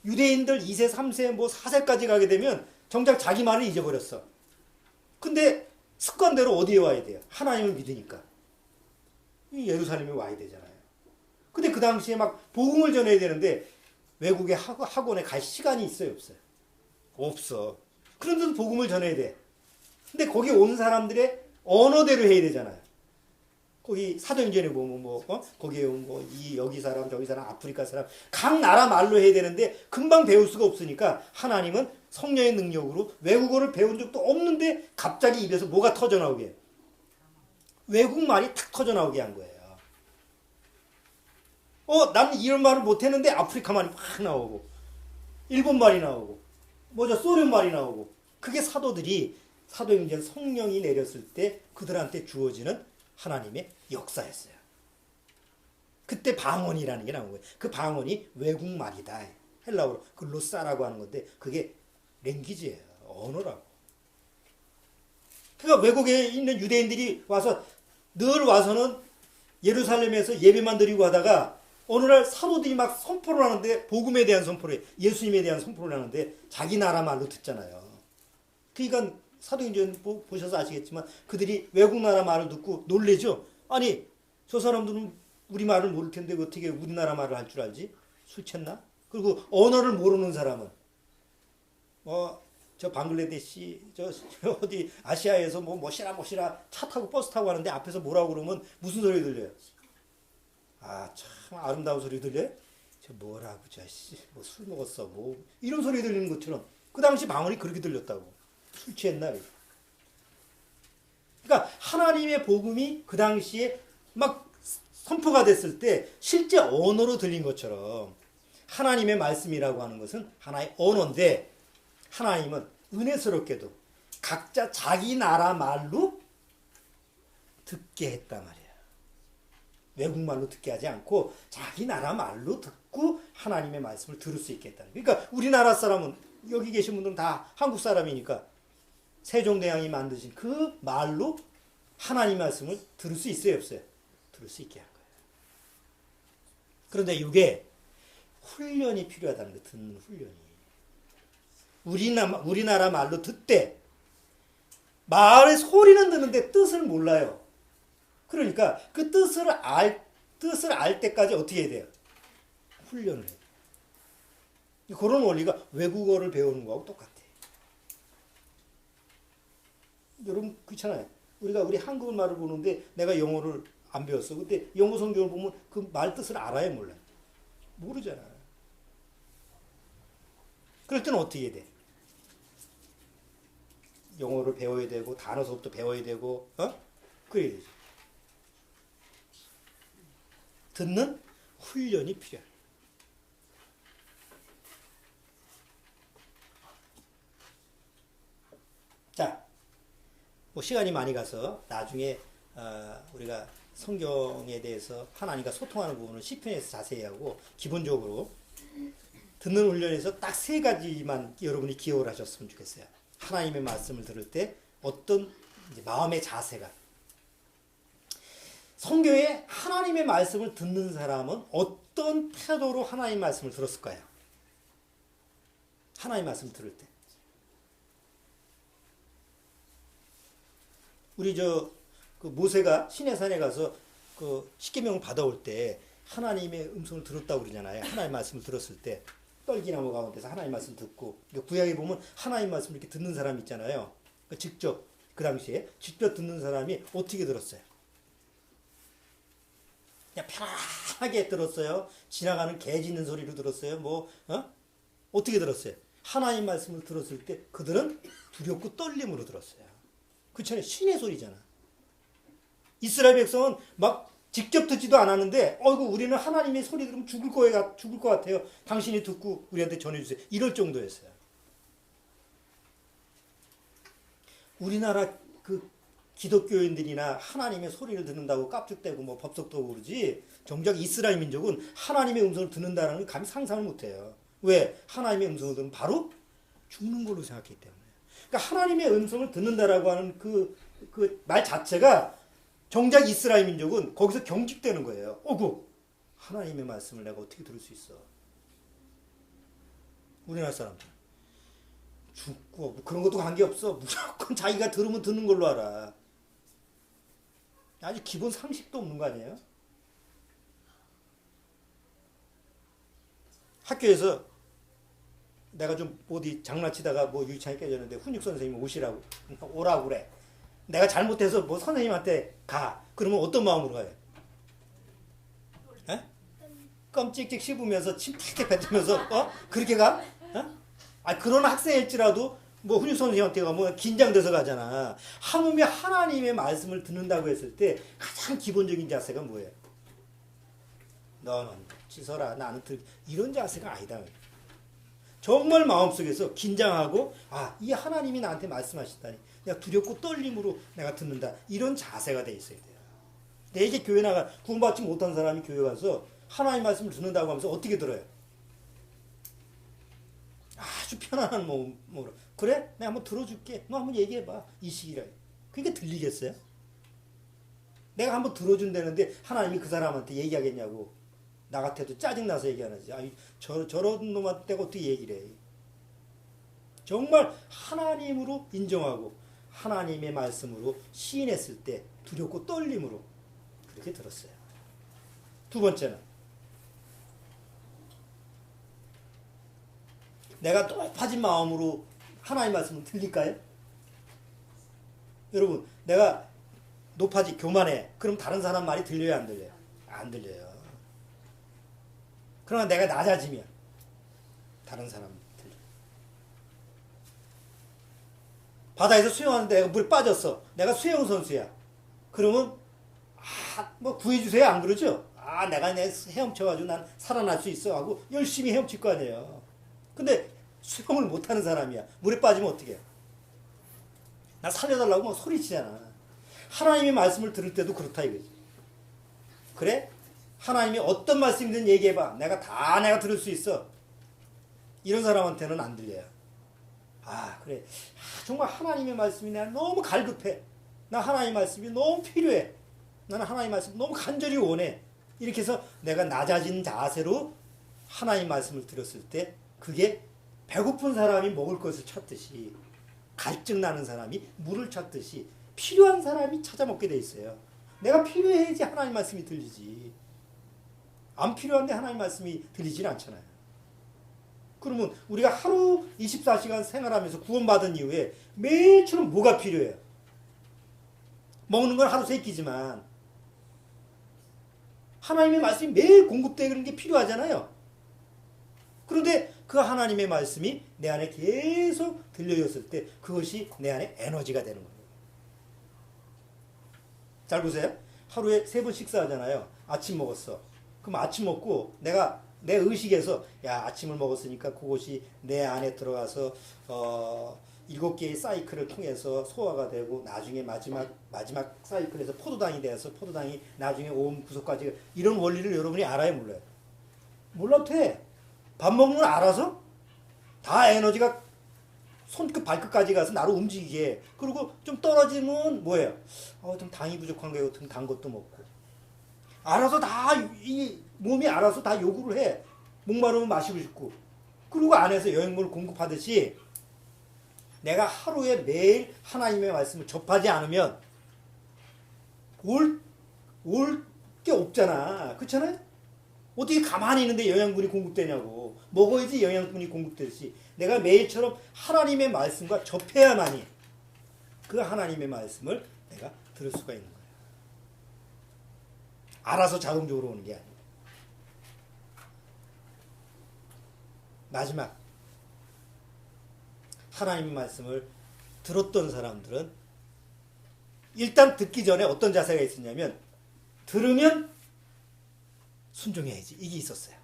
[SPEAKER 1] 유대인들 2세, 3세, 뭐 4세까지 가게 되면 정작 자기 말을 잊어버렸어. 근데 습관대로 어디에 와야 돼요? 하나님을 믿으니까. 예루살렘에 와야 되잖아요. 근데 그 당시에 막 복음을 전해야 되는데 외국의 학원에 갈 시간이 있어요, 없어요? 없어. 그런데도 복음을 전해야 돼. 근데 거기 온 사람들의 언어대로 해야 되잖아요. 거기 사도행전에 보면 거기에 여기 사람 저기 사람 아프리카 사람 각 나라 말로 해야 되는데 금방 배울 수가 없으니까 하나님은 성령의 능력으로 외국어를 배운 적도 없는데 갑자기 입에서 뭐가 터져 나오게 외국 말이 탁 터져 나오게 한 거예요. 나는 이런 말을 못했는데 아프리카 말이 막 나오고 일본 말이 나오고 소련 말이 나오고 그게 사도들이 사도행전 성령이 내렸을 때 그들한테 주어지는 하나님의 역사였어요. 그때 방언이라는 게 나온 거예요. 그 방언이 외국 말이다. 헬라어로 글로사라고 하는 건데 그게 랭귀지예요. 언어라고. 그러니까 외국에 있는 유대인들이 늘 와서는 예루살렘에서 예배만 드리고 하다가 어느 날 사도들이 막 선포를 하는데 복음에 대한 선포를 예수님에 대한 선포를 하는데 자기 나라 말로 듣잖아요. 그러니까 사도행전 보셔서 아시겠지만 그들이 외국 나라 말을 듣고 놀래죠. 아니 저 사람들은 우리 말을 모를 텐데 어떻게 우리나라 말을 할 줄 알지? 술 챘나? 그리고 언어를 모르는 사람은 저 방글라데시 저 어디 아시아에서 뭐시라 차 타고 버스 타고 하는데 앞에서 뭐라고 그러면 무슨 소리 들려요? 참 아름다운 소리 들려요? 저 뭐라고 뭐 술 먹었어 이런 소리 들리는 것처럼 그 당시 방언이 그렇게 들렸다고. 술 취했나? 그러니까 하나님의 복음이 그 당시에 막 선포가 됐을 때 실제 언어로 들린 것처럼 하나님의 말씀이라고 하는 것은 하나의 언어인데 하나님은 은혜스럽게도 각자 자기 나라 말로 듣게 했단 말이야. 외국말로 듣게 하지 않고 자기 나라 말로 듣고 하나님의 말씀을 들을 수 있게 했다는 거야. 그러니까 우리나라 사람은 여기 계신 분들은 다 한국 사람이니까 세종대왕이 만드신 그 말로 하나님 말씀을 들을 수 있어요, 없어요? 들을 수 있게 한 거예요. 그런데 이게 훈련이 필요하다는 거, 듣는 훈련이. 우리나라 말로 듣되 말의 소리는 듣는데 뜻을 몰라요. 그러니까 그 뜻을 알 때까지 어떻게 해야 돼요? 훈련을 해요. 그런 원리가 외국어를 배우는 거하고 똑같아요. 여러분 그렇잖아요. 우리 한국말을 보는데 내가 영어를 안 배웠어. 근데 영어 성경을 보면 그 말 뜻을 알아요, 몰라요? 모르잖아. 그럴 때는 어떻게 해야 돼? 영어를 배워야 되고 단어서부터 배워야 되고 그래야 되지. 듣는 훈련이 필요해. 자, 뭐 시간이 많이 가서 나중에 우리가 성경에 대해서 하나님과 소통하는 부분을 시편에서 자세히 하고 기본적으로 듣는 훈련에서 딱 세 가지만 여러분이 기억을 하셨으면 좋겠어요. 하나님의 말씀을 들을 때 어떤 이제 마음의 자세가 성경에 하나님의 말씀을 듣는 사람은 어떤 태도로 하나님의 말씀을 들었을까요? 하나님의 말씀을 들을 때 우리 그 모세가 시내산에 가서 그 십계명을 받아올 때 하나님의 음성을 들었다고 그러잖아요. 하나님의 말씀을 들었을 때 떨기나무 가운데서 하나님 말씀 듣고 구약에 보면 하나님 말씀을 이렇게 듣는 사람 있잖아요. 직접 그 당시에 직접 듣는 사람이 어떻게 들었어요? 그냥 편하게 들었어요. 지나가는 개 짖는 소리로 들었어요. 어떻게 들었어요? 하나님 말씀을 들었을 때 그들은 두렵고 떨림으로 들었어요. 그렇잖아요. 신의 소리잖아. 이스라엘 백성은 막 직접 듣지도 않았는데 우리는 하나님의 소리 들으면 죽을 것 같아요. 당신이 듣고 우리한테 전해주세요. 이럴 정도였어요. 우리나라 그 기독교인들이나 하나님의 소리를 듣는다고 깝죽대고 뭐 법석도 그러지 정작 이스라엘 민족은 하나님의 음성을 듣는다는 걸 감히 상상을 못해요. 왜? 하나님의 음성을 들으면 바로 죽는 걸로 생각했기 때문에. 그러니까 하나님의 음성을 듣는다라고 하는 그 말 자체가 정작 이스라엘 민족은 거기서 경직되는 거예요. 하나님의 말씀을 내가 어떻게 들을 수 있어? 우리나라 사람들 죽고 그런 것도 관계없어. 무조건 자기가 들으면 듣는 걸로 알아. 아주 기본 상식도 없는 거 아니에요? 학교에서 내가 좀 어디 장난치다가 뭐 유리창이 깨졌는데 훈육 선생님이 오라고 그래. 내가 잘못해서 뭐 선생님한테 가. 그러면 어떤 마음으로 가요? 껌 찍찍 씹으면서 침 탁탁 뱉으면서 그렇게 가? 그런 학생일지라도 뭐 훈육 선생님한테 가면 긴장돼서 가잖아. 하물며 하나님의 말씀을 듣는다고 했을 때 가장 기본적인 자세가 뭐예요? 너는 씻어라. 나는 이런 자세가 아니다. 정말 마음속에서 긴장하고 이 하나님이 나한테 말씀하신다니 내가 두렵고 떨림으로 내가 듣는다. 이런 자세가 돼 있어야 돼요. 내게 교회 구원받지 못한 사람이 교회 가서 하나님 말씀을 듣는다고 하면서 어떻게 들어요? 아주 편안한 몸으로 그래? 내가 한번 들어줄게. 너 한번 얘기해봐. 이 시기라. 그게 들리겠어요? 내가 한번 들어준다는데 하나님이 그 사람한테 얘기하겠냐고. 나 같아도 짜증나서 얘기 안 하지. 저런 놈한테 내가 어떻게 얘기를 해. 정말 하나님으로 인정하고 하나님의 말씀으로 시인했을 때 두렵고 떨림으로 그렇게 들었어요. 두 번째는 내가 높아진 마음으로 하나님 말씀을 들릴까요? 여러분 내가 교만해. 그럼 다른 사람 말이 들려요, 안 들려요? 안 들려요. 그러나 내가 낮아지면 다른 사람 들려. 바다에서 수영하는데 내가 물에 빠졌어. 내가 수영 선수야. 그러면 뭐 구해주세요 안 그러죠? 내가 헤엄쳐가지고 난 살아날 수 있어 하고 열심히 헤엄칠 거 아니에요. 근데 수영을 못하는 사람이야. 물에 빠지면 어떻게 해? 나 살려달라고 막 소리치잖아. 하나님의 말씀을 들을 때도 그렇다 이거지. 그래? 하나님이 어떤 말씀이든 얘기해봐. 내가 들을 수 있어. 이런 사람한테는 안 들려요. 그래. 정말 하나님의 말씀이 내가 너무 갈급해. 나 하나님의 말씀이 너무 필요해. 나는 하나님의 말씀 너무 간절히 원해. 이렇게 해서 내가 낮아진 자세로 하나님의 말씀을 들었을 때 그게 배고픈 사람이 먹을 것을 찾듯이 갈증 나는 사람이 물을 찾듯이 필요한 사람이 찾아 먹게 돼 있어요. 내가 필요해야지 하나님 말씀이 들리지. 안 필요한데 하나님 말씀이 들리질 않잖아요. 그러면 우리가 하루 24시간 생활하면서 구원받은 이후에 매일처럼 뭐가 필요해요? 먹는 건 하루 3끼지만 하나님의 말씀이 매일 공급되는 게 필요하잖아요. 그런데 그 하나님의 말씀이 내 안에 계속 들려졌을 때 그것이 내 안에 에너지가 되는 거예요. 잘 보세요. 하루에 3번 식사하잖아요. 아침 먹었어. 그럼 아침 먹고 내가 내 의식에서 아침을 먹었으니까 그것이 내 안에 들어가서 7개의 사이클을 통해서 소화가 되고 나중에 마지막 사이클에서 포도당이 돼서 포도당이 나중에 온 구석까지 이런 원리를 여러분이 알아요, 몰라요? 몰라도 돼. 밥 먹는 걸 알아서 다 에너지가 손끝 발끝까지 가서 나를 움직이게 해. 그리고 좀 떨어지면 뭐예요? 좀 당이 부족한 거예요. 단 것도 먹고. 알아서 이 몸이 알아서 다 요구를 해. 목마르면 마시고 싶고. 그리고 안에서 영양분을 공급하듯이 내가 하루에 매일 하나님의 말씀을 접하지 않으면 올 게 없잖아. 그렇잖아요? 어떻게 가만히 있는데 영양분이 공급되냐고. 먹어야지 영양분이 공급되듯이 내가 매일처럼 하나님의 말씀과 접해야만이 그 하나님의 말씀을 내가 들을 수가 있는 거예요. 알아서 자동적으로 오는 게 아니에요. 마지막 하나님의 말씀을 들었던 사람들은 일단 듣기 전에 어떤 자세가 있었냐면 들으면 순종해야지. 이게 있었어요.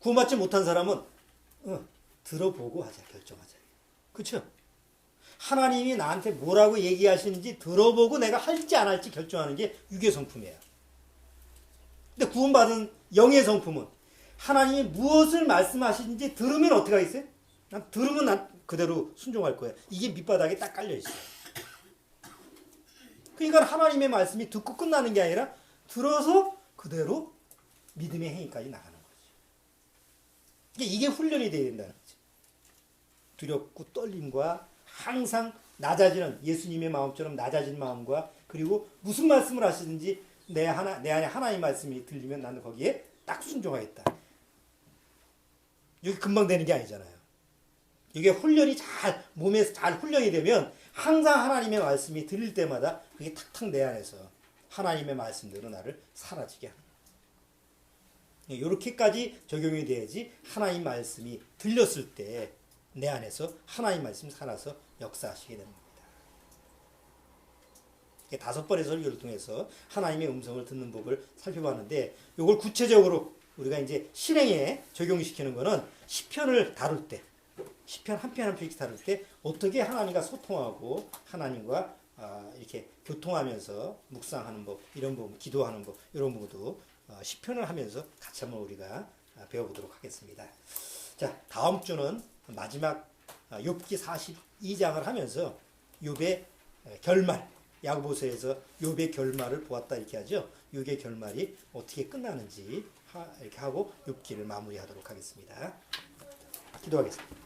[SPEAKER 1] 구원받지 못한 사람은 들어보고 하자. 결정하자. 그렇죠? 하나님이 나한테 뭐라고 얘기하시는지 들어보고 내가 할지 안 할지 결정하는 게 육의 성품이에요. 근데 구원받은 영의 성품은 하나님이 무엇을 말씀하시는지 들으면 어떻게 하겠어요? 난 들으면 난 그대로 순종할 거예요. 이게 밑바닥에 딱 깔려 있어요. 그러니까 하나님의 말씀이 듣고 끝나는 게 아니라 들어서 그대로 믿음의 행위까지 나가는 거죠. 이게 훈련이 돼야 된다는 거죠. 두렵고 떨림과 항상 낮아지는 예수님의 마음처럼 낮아진 마음과 그리고 무슨 말씀을 하시든지 내 안에 하나님의 말씀이 들리면 나는 거기에 딱 순종하겠다. 이게 금방 되는 게 아니잖아요. 이게 훈련이 몸에서 잘 훈련이 되면 항상 하나님의 말씀이 들릴 때마다 그게 탁탁 내 안에서 하나님의 말씀대로 나를 사라지게 하는 거예요. 이렇게까지 적용이 돼야지 하나님 말씀이 들렸을 때 내 안에서 하나님 말씀이 살아서 역사하시게 됩니다. 5번의 설교를 통해서 하나님의 음성을 듣는 법을 살펴봤는데 이걸 구체적으로 우리가 이제 실행에 적용시키는 거는 시편을 다룰 때 시편 한 편 한 편씩 다룰 때 어떻게 하나님과 소통하고 하나님과 이렇게 교통하면서 묵상하는 법, 이런 법, 기도하는 법, 이런 부분도 시편을 하면서 같이 한번 우리가 배워보도록 하겠습니다. 자, 다음 주는 마지막 욥기 42장을 하면서 욥의 결말, 야고보서에서 욥의 결말을 보았다 이렇게 하죠. 욥의 결말이 어떻게 끝나는지 이렇게 하고 욥기를 마무리하도록 하겠습니다. 기도하겠습니다.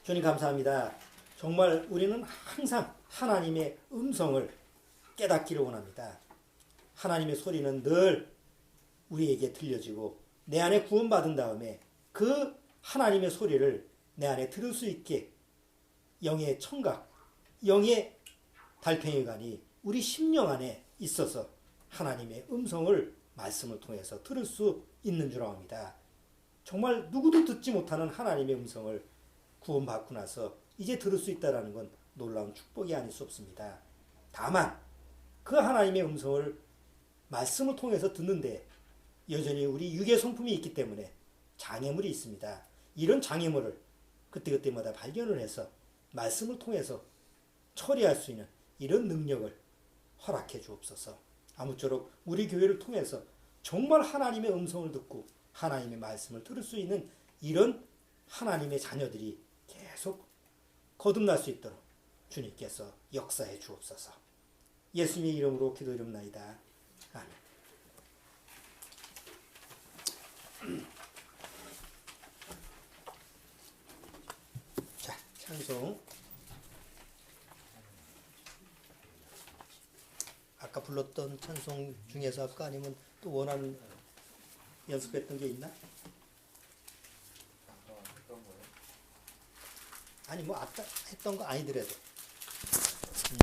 [SPEAKER 1] 주님 감사합니다. 정말 우리는 항상 하나님의 음성을 깨닫기를 원합니다. 하나님의 소리는 늘 우리에게 들려지고 내 안에 구원받은 다음에 그 하나님의 소리를 내 안에 들을 수 있게 영의 청각, 영의 달팽이관이 우리 심령 안에 있어서 하나님의 음성을 말씀을 통해서 들을 수 있는 줄 압니다. 정말 누구도 듣지 못하는 하나님의 음성을 구원받고 나서 이제 들을 수 있다는 건 놀라운 축복이 아닐 수 없습니다. 다만 그 하나님의 음성을 말씀을 통해서 듣는데 여전히 우리 육의 성품이 있기 때문에 장애물이 있습니다. 이런 장애물을 그때그때마다 발견을 해서 말씀을 통해서 처리할 수 있는 이런 능력을 허락해 주옵소서. 아무쪼록 우리 교회를 통해서 정말 하나님의 음성을 듣고 하나님의 말씀을 들을 수 있는 이런 하나님의 자녀들이 계속 거듭날 수 있도록 주님께서 역사해 주옵소서. 예수님의 이름으로 기도드립니다. 아멘. 자, 찬송. 아까 불렀던 찬송 중에서 할까? 아니면 또 원하는 연습했던 게 있나? 아니 뭐 아까 했던 거 아니더라도